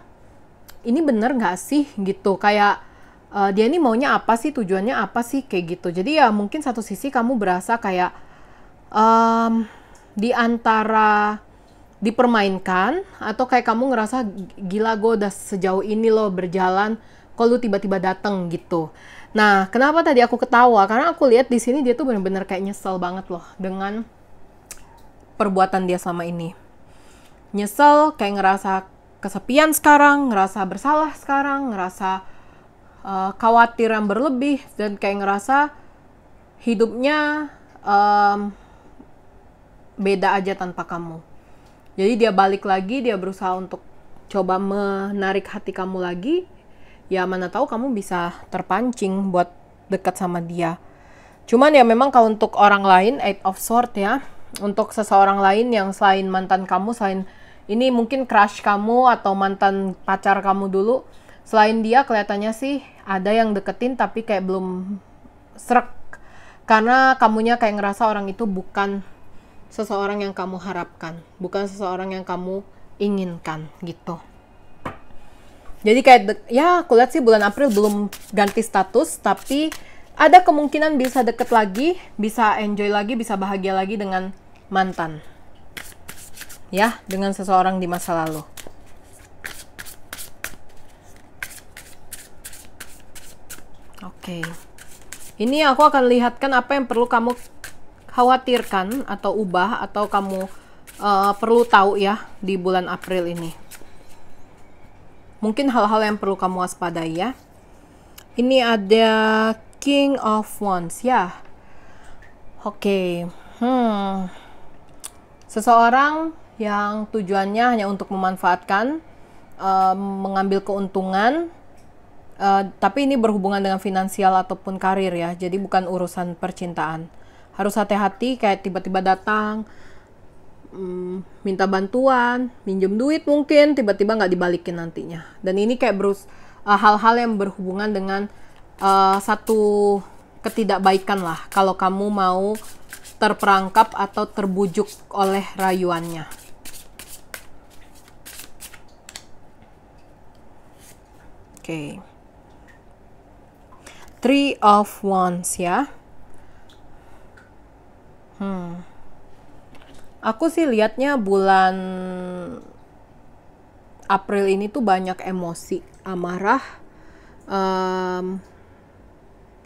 ini bener gak sih gitu, kayak dia ini maunya apa sih, tujuannya apa sih, kayak gitu. Jadi ya mungkin satu sisi kamu berasa kayak di antara dipermainkan, atau kayak kamu ngerasa gila gue udah sejauh ini loh berjalan, kok lu tiba-tiba dateng gitu. Nah, kenapa tadi aku ketawa? Karena aku lihat di sini dia tuh bener-bener kayak nyesel banget loh dengan perbuatan dia selama ini. Nyesel, kayak ngerasa kesepian sekarang, ngerasa bersalah sekarang, ngerasa khawatir yang berlebih, dan kayak ngerasa hidupnya beda aja tanpa kamu. Jadi dia balik lagi, dia berusaha untuk coba menarik hati kamu lagi. Ya mana tahu kamu bisa terpancing buat dekat sama dia. Cuman ya memang kalau untuk orang lain, Eight of Swords ya, untuk seseorang lain yang selain mantan kamu, selain ini mungkin crush kamu atau mantan pacar kamu dulu, selain dia kelihatannya sih ada yang deketin tapi kayak belum srek. Karena kamunya kayak ngerasa orang itu bukan seseorang yang kamu harapkan, bukan seseorang yang kamu inginkan gitu. Jadi kayak, ya aku lihat sih bulan April belum ganti status, tapi ada kemungkinan bisa deket lagi, bisa enjoy lagi, bisa bahagia lagi dengan mantan. Ya, dengan seseorang di masa lalu. Oke. Ini aku akan lihatkan apa yang perlu kamu khawatirkan atau ubah, atau kamu perlu tahu ya di bulan April ini. Mungkin hal-hal yang perlu kamu waspadai ya. Ini ada King of Wands ya. Oke. Seseorang yang tujuannya hanya untuk memanfaatkan, mengambil keuntungan, tapi ini berhubungan dengan finansial ataupun karir ya. Jadi bukan urusan percintaan. Harus hati-hati, kayak tiba-tiba datang, minta bantuan, minjem duit mungkin, tiba-tiba nggak dibalikin nantinya. Dan ini kayak hal-hal yang berhubungan dengan satu ketidakbaikan lah, kalau kamu mau terperangkap atau terbujuk oleh rayuannya. Oke. Three of Wands ya. Aku sih lihatnya bulan April ini tuh banyak emosi, amarah,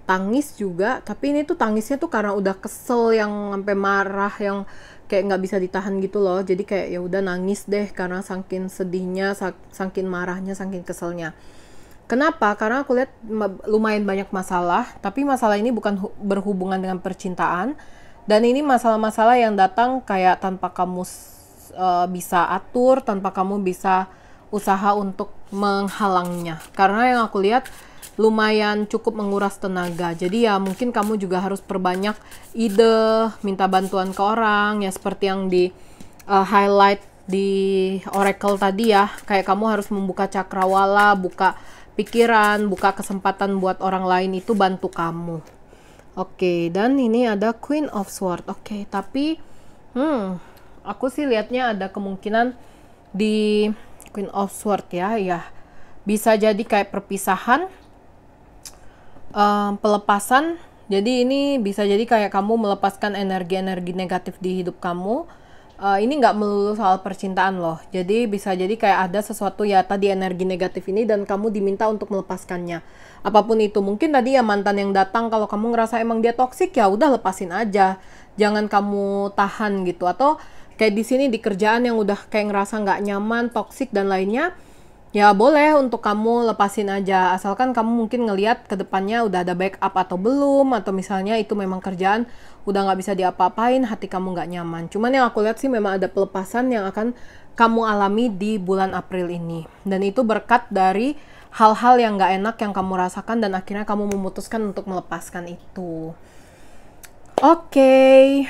tangis juga. Tapi ini tuh tangisnya tuh karena udah kesel, yang sampai marah, yang kayak nggak bisa ditahan gitu loh. Jadi kayak ya udah nangis deh karena saking sedihnya, saking marahnya, saking keselnya. Kenapa? Karena aku lihat lumayan banyak masalah, tapi masalah ini bukan berhubungan dengan percintaan. Dan ini masalah-masalah yang datang kayak tanpa kamu bisa atur, tanpa kamu bisa usaha untuk menghalangnya. Karena yang aku lihat lumayan cukup menguras tenaga. Jadi ya mungkin kamu juga harus perbanyak ide, minta bantuan ke orang, ya seperti yang di highlight di Oracle tadi ya. Kayak kamu harus membuka cakrawala, buka pikiran, buka kesempatan buat orang lain itu bantu kamu. Oke, dan ini ada Queen of Swords. Oke, tapi aku sih lihatnya ada kemungkinan di Queen of Swords ya. Ya, bisa jadi kayak perpisahan, pelepasan. Jadi ini bisa jadi kayak kamu melepaskan energi-energi negatif di hidup kamu, ini nggak melulu soal percintaan loh. Jadi bisa jadi kayak ada sesuatu ya tadi energi negatif ini dan kamu diminta untuk melepaskannya. Apapun itu, mungkin tadi ya mantan yang datang, kalau kamu ngerasa emang dia toksik ya udah lepasin aja. Jangan kamu tahan gitu. Atau kayak di sini di kerjaan yang udah kayak ngerasa nggak nyaman, toksik dan lainnya, ya boleh untuk kamu lepasin aja. Asalkan kamu mungkin ngelihat ke depannya udah ada backup atau belum, atau misalnya itu memang kerjaan udah nggak bisa diapa-apain, hati kamu nggak nyaman. Cuman yang aku lihat sih memang ada pelepasan yang akan kamu alami di bulan April ini. Dan itu berkat dari hal-hal yang nggak enak yang kamu rasakan dan akhirnya kamu memutuskan untuk melepaskan itu. Oke,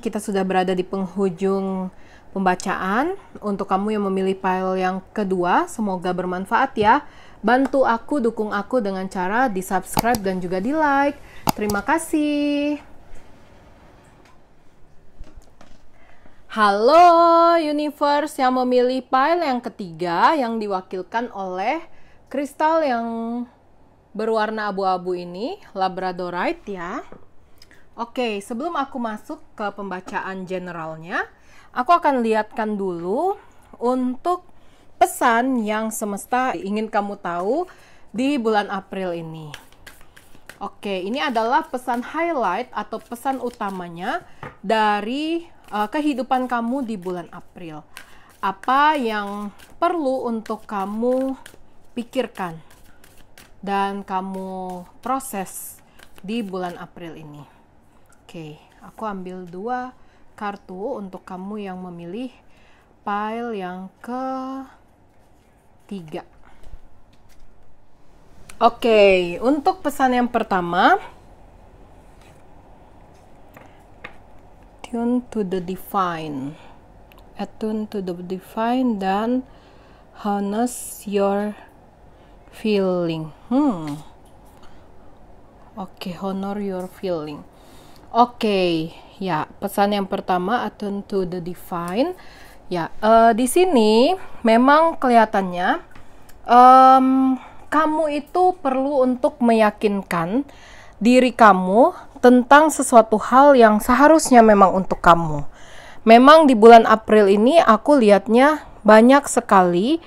kita sudah berada di penghujung pembacaan. Untuk kamu yang memilih file yang kedua, semoga bermanfaat ya. Bantu aku, dukung aku dengan cara di subscribe dan juga di like. Terima kasih. Halo universe yang memilih file yang ketiga yang diwakilkan oleh kristal yang berwarna abu-abu ini, labradorite ya. Oke, sebelum aku masuk ke pembacaan generalnya, aku akan lihatkan dulu untuk pesan yang semesta ingin kamu tahu di bulan April ini. Oke, ini adalah pesan highlight atau pesan utamanya dari kehidupan kamu di bulan April. Apa yang perlu untuk kamu pikirkan dan kamu proses di bulan April ini. Oke, aku ambil 2 kartu untuk kamu yang memilih file yang ketiga. Oke, untuk pesan yang pertama, attune to the divine. Attune to the divine dan harness your feeling. Oke, honor your feeling. Oke, ya, pesan yang pertama attune to the divine. Ya, di sini memang kelihatannya kamu itu perlu untuk meyakinkan diri kamu tentang sesuatu hal yang seharusnya memang untuk kamu. Memang di bulan April ini aku lihatnya banyak sekali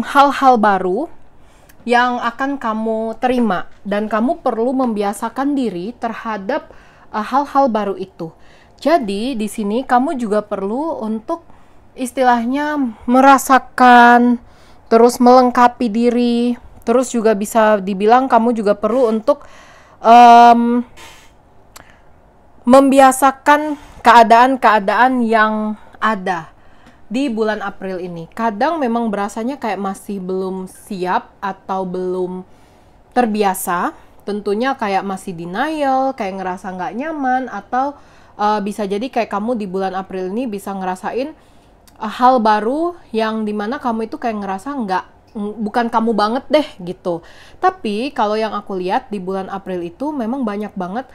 hal-hal baru yang akan kamu terima dan kamu perlu membiasakan diri terhadap hal-hal baru itu. Jadi di sini kamu juga perlu untuk istilahnya merasakan, terus melengkapi diri, terus juga bisa dibilang kamu juga perlu untuk membiasakan keadaan-keadaan yang ada di bulan April ini. Kadang memang berasanya kayak masih belum siap atau belum terbiasa. Tentunya kayak masih denial, kayak ngerasa nggak nyaman, atau bisa jadi kayak kamu di bulan April ini bisa ngerasain hal baru yang dimana kamu itu kayak ngerasa bukan kamu banget deh gitu. Tapi kalau yang aku lihat di bulan April itu memang banyak banget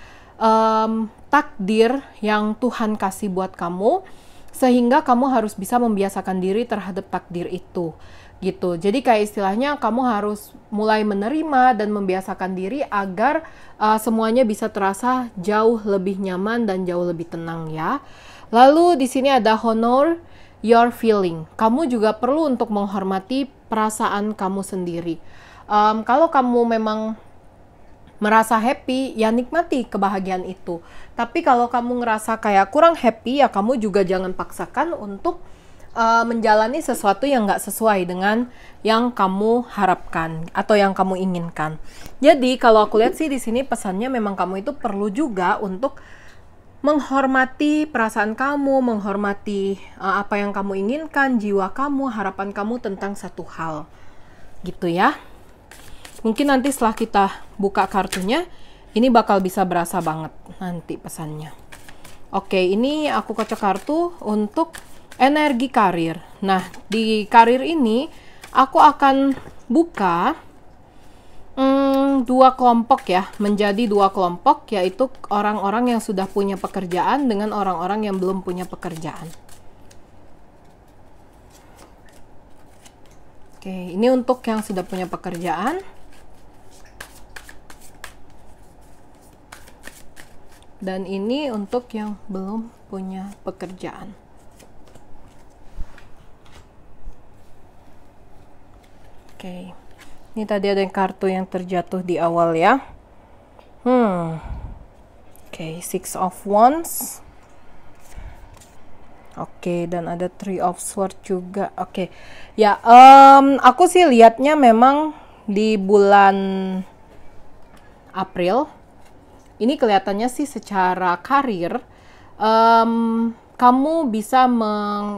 takdir yang Tuhan kasih buat kamu, sehingga kamu harus bisa membiasakan diri terhadap takdir itu gitu. Jadi kayak istilahnya kamu harus mulai menerima dan membiasakan diri agar semuanya bisa terasa jauh lebih nyaman dan jauh lebih tenang ya. Lalu di sini ada honor your feeling. Kamu juga perlu untuk menghormati perasaan kamu sendiri. Kalau kamu memang merasa happy, ya nikmati kebahagiaan itu. Tapi kalau kamu ngerasa kayak kurang happy, ya kamu juga jangan paksakan untuk menjalani sesuatu yang nggak sesuai dengan yang kamu harapkan atau yang kamu inginkan. Jadi kalau aku lihat sih di sini pesannya memang kamu itu perlu juga untuk menghormati perasaan kamu, menghormati apa yang kamu inginkan, jiwa kamu, harapan kamu tentang satu hal. Gitu ya. Mungkin nanti setelah kita buka kartunya, ini bakal bisa berasa banget nanti pesannya. Oke, ini aku kocok kartu untuk energi karir. Nah, di karir ini aku akan buka 2 kelompok ya, menjadi 2 kelompok, yaitu orang-orang yang sudah punya pekerjaan dengan orang-orang yang belum punya pekerjaan. Oke, ini untuk yang sudah punya pekerjaan. Dan ini untuk yang belum punya pekerjaan. Oke. Ini tadi ada yang kartu yang terjatuh di awal ya. Oke, Six of Wands. Oke, dan ada Three of Swords juga. Oke. Ya, aku sih lihatnya memang di bulan April ini kelihatannya sih secara karir kamu bisa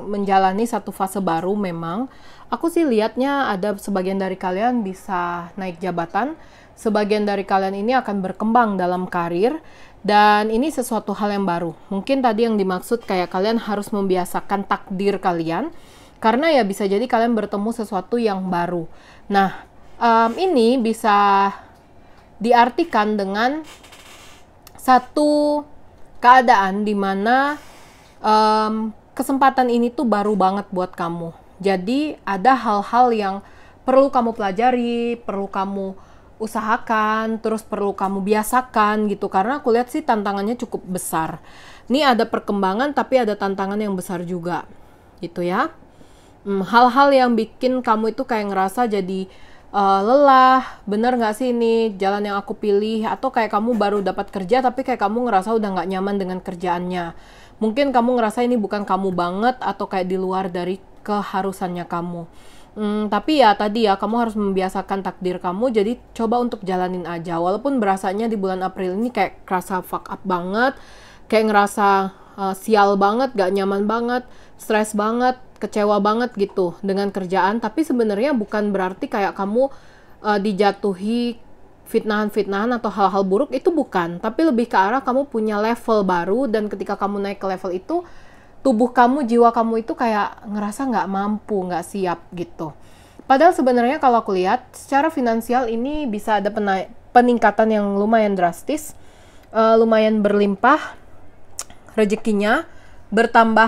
menjalani satu fase baru. Memang aku sih lihatnya ada sebagian dari kalian bisa naik jabatan, sebagian dari kalian ini akan berkembang dalam karir, dan ini sesuatu hal yang baru. Mungkin tadi yang dimaksud kayak kalian harus membiasakan takdir kalian, karena ya bisa jadi kalian bertemu sesuatu yang baru. Nah, ini bisa diartikan dengan satu keadaan di mana kesempatan ini tuh baru banget buat kamu. Jadi ada hal-hal yang perlu kamu pelajari, perlu kamu usahakan, terus perlu kamu biasakan gitu. Karena aku lihat sih tantangannya cukup besar. Ini ada perkembangan tapi ada tantangan yang besar juga gitu ya. Hal-hal yang bikin kamu itu kayak ngerasa jadi lelah, bener nggak sih ini jalan yang aku pilih, atau kayak kamu baru dapat kerja tapi kayak kamu ngerasa udah nggak nyaman dengan kerjaannya. Mungkin kamu ngerasa ini bukan kamu banget atau kayak di luar dari keharusannya kamu. Tapi ya tadi ya, kamu harus membiasakan takdir kamu, jadi coba untuk jalanin aja. Walaupun berasanya di bulan April ini kayak kerasa fuck up banget, kayak ngerasa sial banget, gak nyaman banget, stres banget, kecewa banget gitu dengan kerjaan, tapi sebenarnya bukan berarti kayak kamu dijatuhi fitnahan-fitnahan atau hal-hal buruk, itu bukan. Tapi lebih ke arah kamu punya level baru, dan ketika kamu naik ke level itu, tubuh kamu, jiwa kamu itu kayak ngerasa nggak mampu, nggak siap gitu. Padahal sebenarnya kalau aku lihat, secara finansial ini bisa ada peningkatan yang lumayan drastis, lumayan berlimpah, rezekinya bertambah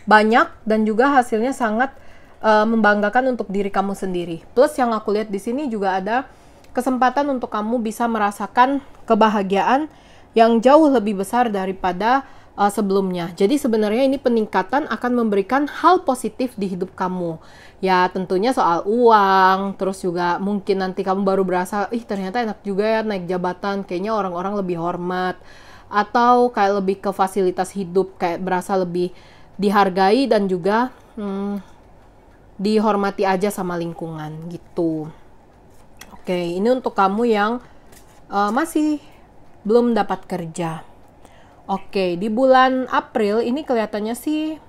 banyak, dan juga hasilnya sangat membanggakan untuk diri kamu sendiri. Plus yang aku lihat di sini juga ada kesempatan untuk kamu bisa merasakan kebahagiaan yang jauh lebih besar daripada sebelumnya. Jadi sebenarnya ini peningkatan akan memberikan hal positif di hidup kamu. Ya tentunya soal uang, terus juga mungkin nanti kamu baru berasa, ternyata enak juga ya naik jabatan, kayaknya orang-orang lebih hormat, atau kayak lebih ke fasilitas hidup, kayak berasa lebih dihargai dan juga dihormati aja sama lingkungan gitu. Oke, ini untuk kamu yang masih belum dapat kerja. Oke, di bulan April ini kelihatannya sih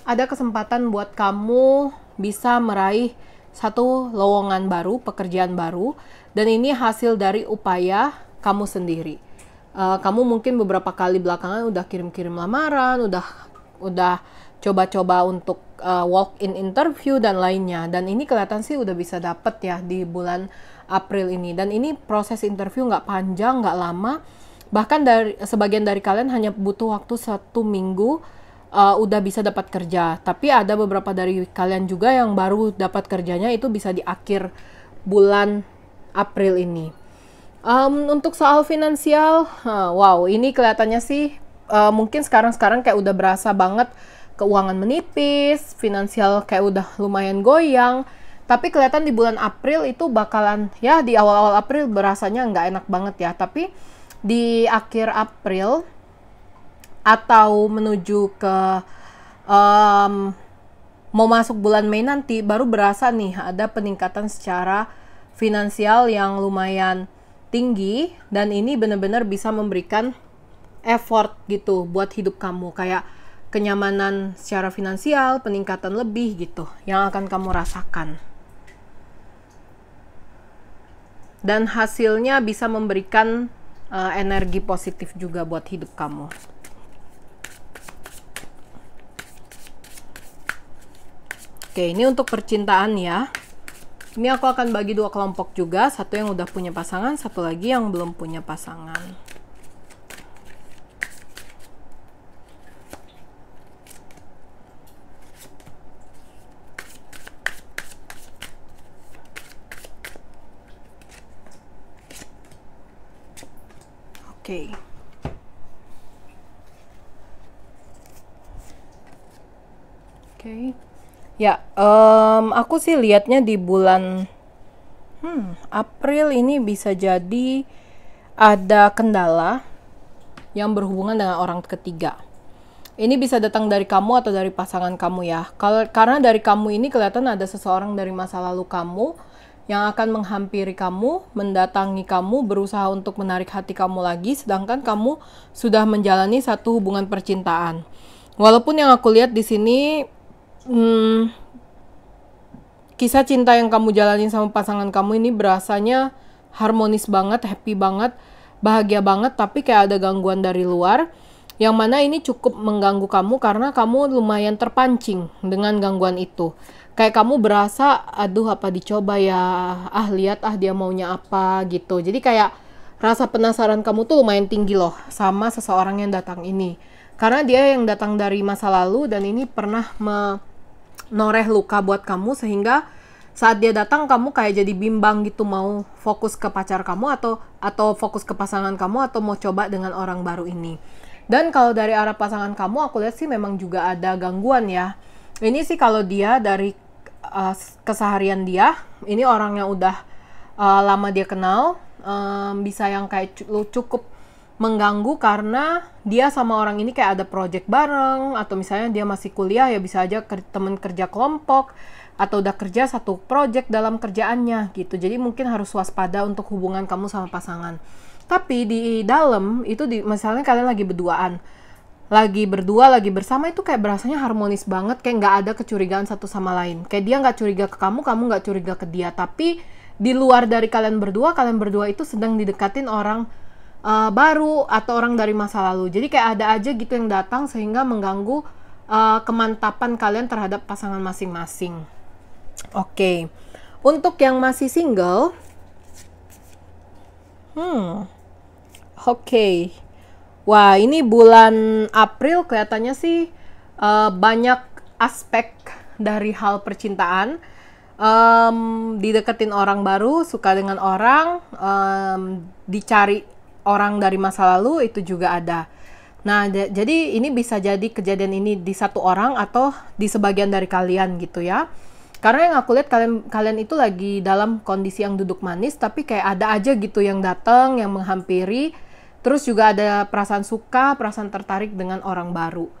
ada kesempatan buat kamu bisa meraih satu lowongan baru, pekerjaan baru, dan ini hasil dari upaya kamu sendiri. Kamu mungkin beberapa kali belakangan udah kirim-kirim lamaran, udah coba-coba untuk walk-in interview dan lainnya, dan ini kelihatan sih udah bisa dapet ya di bulan April ini. Dan ini proses interview nggak panjang, nggak lama, bahkan sebagian dari kalian hanya butuh waktu 1 minggu udah bisa dapat kerja. Tapi ada beberapa dari kalian juga yang baru dapat kerjanya itu bisa di akhir bulan April ini. Untuk soal finansial, wow, ini kelihatannya sih mungkin sekarang kayak udah berasa banget keuangan menipis, finansial kayak udah lumayan goyang. Tapi kelihatan di bulan April itu bakalan, ya di awal-awal April berasanya nggak enak banget ya. Tapi di akhir April atau menuju ke mau masuk bulan Mei nanti, baru berasa nih ada peningkatan secara finansial yang lumayan tinggi. Dan ini benar-benar bisa memberikan effort gitu buat hidup kamu, kayak kenyamanan secara finansial, peningkatan lebih gitu yang akan kamu rasakan, dan hasilnya bisa memberikan energi positif juga buat hidup kamu. Oke, ini untuk percintaan ya. Ini aku akan bagi 2 kelompok juga, satu yang udah punya pasangan, satu lagi yang belum punya pasangan. Oke. Oke. Ya, aku sih lihatnya di bulan April ini bisa jadi ada kendala yang berhubungan dengan orang ketiga. Ini bisa datang dari kamu atau dari pasangan kamu ya. Karena dari kamu ini kelihatan ada seseorang dari masa lalu kamu yang akan menghampiri kamu, mendatangi kamu, berusaha untuk menarik hati kamu lagi, sedangkan kamu sudah menjalani satu hubungan percintaan. Walaupun yang aku lihat di sini, kisah cinta yang kamu jalani sama pasangan kamu ini berasanya harmonis banget, happy banget, bahagia banget, tapi kayak ada gangguan dari luar, yang mana ini cukup mengganggu kamu karena kamu lumayan terpancing dengan gangguan itu. Kayak kamu berasa, aduh apa dicoba ya, lihat dia maunya apa gitu. Jadi kayak rasa penasaran kamu tuh lumayan tinggi loh sama seseorang yang datang ini. Karena dia yang datang dari masa lalu dan ini pernah menoreh luka buat kamu, sehingga saat dia datang kamu kayak jadi bimbang gitu, mau fokus ke pacar kamu atau fokus ke pasangan kamu, atau mau coba dengan orang baru ini. Dan kalau dari arah pasangan kamu, aku lihat sih memang juga ada gangguan ya. Ini sih kalau dia dari keseharian dia, ini orang yang udah lama dia kenal, bisa yang kayak cukup mengganggu karena dia sama orang ini kayak ada project bareng, atau misalnya dia masih kuliah ya bisa aja temen kerja kelompok, atau udah kerja satu project dalam kerjaannya gitu. Jadi mungkin harus waspada untuk hubungan kamu sama pasangan. Tapi di dalam itu, misalnya kalian lagi berduaan, lagi berdua, lagi bersama, itu kayak berasanya harmonis banget, kayak nggak ada kecurigaan satu sama lain. Kayak dia nggak curiga ke kamu, kamu nggak curiga ke dia. Tapi di luar dari kalian berdua itu sedang didekatin orang baru atau orang dari masa lalu. Jadi kayak ada aja gitu yang datang sehingga mengganggu kemantapan kalian terhadap pasangan masing-masing. Oke. Untuk yang masih single, Oke. Wah, ini bulan April kelihatannya sih banyak aspek dari hal percintaan. Dideketin orang baru, suka dengan orang, dicari orang dari masa lalu, itu juga ada. Nah, jadi ini bisa jadi kejadian ini di satu orang atau di sebagian dari kalian gitu ya. Karena yang aku lihat kalian itu lagi dalam kondisi yang duduk manis, tapi kayak ada aja gitu yang datang, yang menghampiri. Terus juga ada perasaan suka, perasaan tertarik dengan orang baru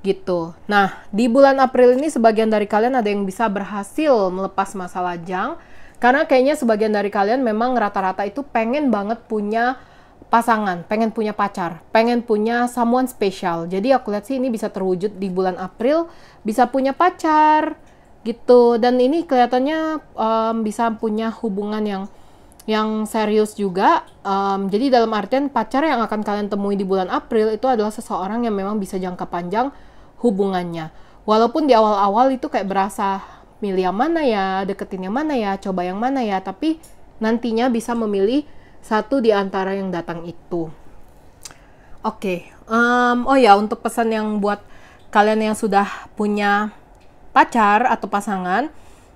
gitu. Nah, di bulan April ini sebagian dari kalian ada yang bisa berhasil melepas masa lajang. Karena kayaknya sebagian dari kalian memang rata-rata itu pengen banget punya pasangan, pengen punya pacar, pengen punya someone special. Jadi aku lihat sih ini bisa terwujud di bulan April, bisa punya pacar gitu. Dan ini kelihatannya bisa punya hubungan yang serius juga. Jadi dalam artian pacar yang akan kalian temui di bulan April itu adalah seseorang yang memang bisa jangka panjang hubungannya. Walaupun di awal-awal itu kayak berasa milih yang mana ya, deketin yang mana ya, coba yang mana ya, tapi nantinya bisa memilih satu di antara yang datang itu. Oke. Oh ya, untuk pesan yang buat kalian yang sudah punya pacar atau pasangan,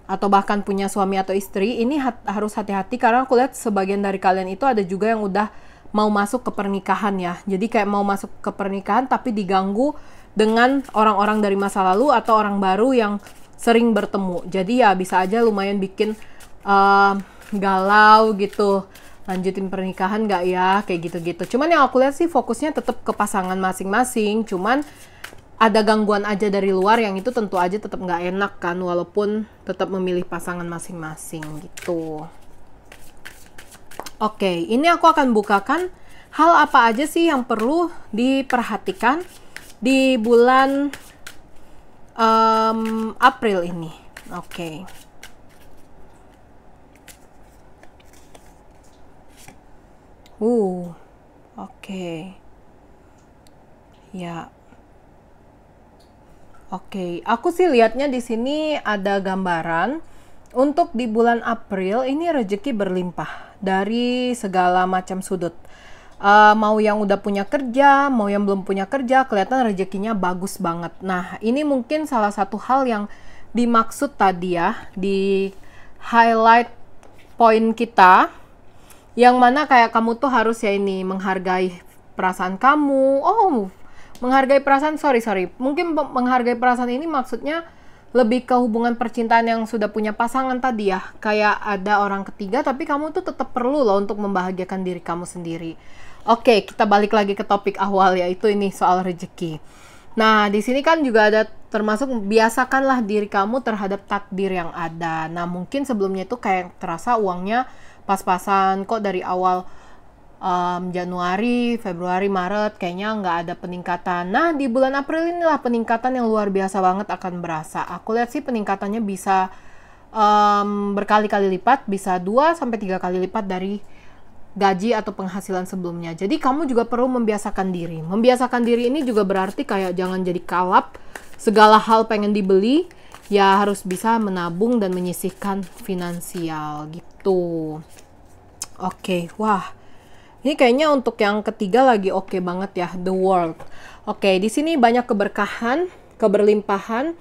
atau bahkan punya suami atau istri, ini harus hati-hati karena aku lihat sebagian dari kalian itu ada juga yang udah mau masuk ke pernikahan ya. Jadi kayak mau masuk ke pernikahan tapi diganggu dengan orang-orang dari masa lalu atau orang baru yang sering bertemu. Jadi ya bisa aja lumayan bikin galau gitu. Lanjutin pernikahan nggak ya? Kayak gitu-gitu. Cuman yang aku lihat sih fokusnya tetap ke pasangan masing-masing. Cuman ada gangguan aja dari luar yang itu tentu aja tetap nggak enak kan, walaupun tetap memilih pasangan masing-masing gitu. Oke, ini aku akan bukakan hal apa aja sih yang perlu diperhatikan di bulan April ini. Oke. Oke. Ya. Oke, aku sih lihatnya di sini ada gambaran untuk di bulan April ini rezeki berlimpah dari segala macam sudut. Mau yang udah punya kerja, mau yang belum punya kerja, kelihatan rezekinya bagus banget. Nah, ini mungkin salah satu hal yang dimaksud tadi ya, di highlight poin kita, yang mana kayak kamu tuh harus ya ini menghargai perasaan kamu. Menghargai perasaan, sorry. Mungkin menghargai perasaan ini maksudnya lebih ke hubungan percintaan yang sudah punya pasangan tadi ya. Kayak ada orang ketiga, tapi kamu tuh tetap perlu loh untuk membahagiakan diri kamu sendiri. Oke, kita balik lagi ke topik awal, yaitu ini soal rezeki. Nah, di sini kan juga ada termasuk biasakanlah diri kamu terhadap takdir yang ada. Nah, mungkin sebelumnya itu kayak terasa uangnya pas-pasan kok dari awal Januari, Februari, Maret kayaknya nggak ada peningkatan. Nah, di bulan April inilah peningkatan yang luar biasa banget akan berasa. Aku lihat sih peningkatannya bisa berkali-kali lipat, bisa 2-3 kali lipat dari gaji atau penghasilan sebelumnya. Jadi kamu juga perlu membiasakan diri. Membiasakan diri ini juga berarti kayak jangan jadi kalap, segala hal pengen dibeli, ya harus bisa menabung dan menyisihkan finansial gitu. Oke, wah. Ini kayaknya untuk yang ketiga lagi oke banget ya, The World. Oke, di sini banyak keberkahan, keberlimpahan,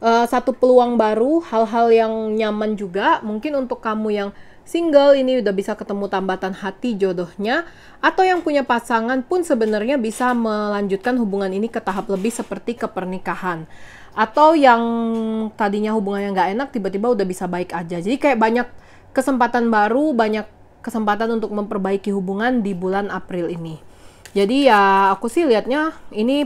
satu peluang baru, hal-hal yang nyaman juga. Mungkin untuk kamu yang single ini udah bisa ketemu tambatan hati jodohnya, atau yang punya pasangan pun sebenarnya bisa melanjutkan hubungan ini ke tahap lebih seperti ke pernikahan. Atau yang tadinya hubungannya nggak enak, tiba-tiba udah bisa baik aja. Jadi kayak banyak kesempatan baru, banyak kesempatan untuk memperbaiki hubungan di bulan April ini. Jadi ya aku sih lihatnya ini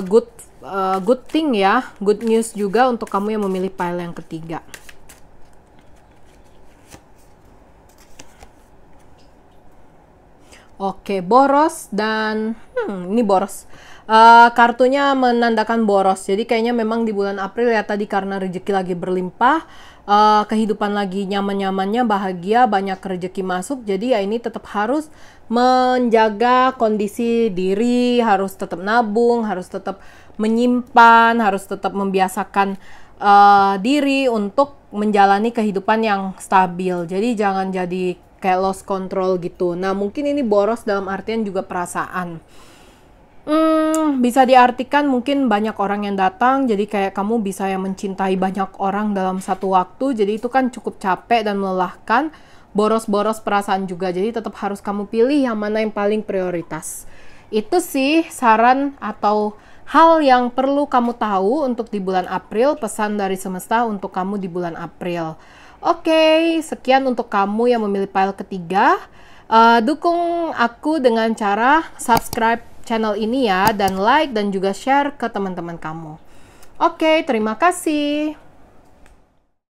good thing ya, good news juga untuk kamu yang memilih pile yang ketiga. Oke, boros dan ini boros. Kartunya menandakan boros. Jadi kayaknya memang di bulan April ya tadi karena rezeki lagi berlimpah, kehidupan lagi nyaman-nyamannya, bahagia, banyak rezeki masuk. Jadi ya ini tetap harus menjaga kondisi diri, harus tetap nabung, harus tetap menyimpan, harus tetap membiasakan diri untuk menjalani kehidupan yang stabil. Jadi jangan jadi kayak lost control gitu. Nah, mungkin ini boros dalam artian juga perasaan. Bisa diartikan mungkin banyak orang yang datang, jadi kayak kamu bisa yang mencintai banyak orang dalam satu waktu, jadi itu kan cukup capek dan melelahkan. Boros-boros perasaan juga, jadi tetap harus kamu pilih yang mana yang paling prioritas. Itu sih saran atau hal yang perlu kamu tahu untuk di bulan April, pesan dari semesta untuk kamu di bulan April. Oke, sekian untuk kamu yang memilih pile ketiga. Dukung aku dengan cara subscribe channel ini ya, dan like dan juga share ke teman-teman kamu. Oke, terima kasih.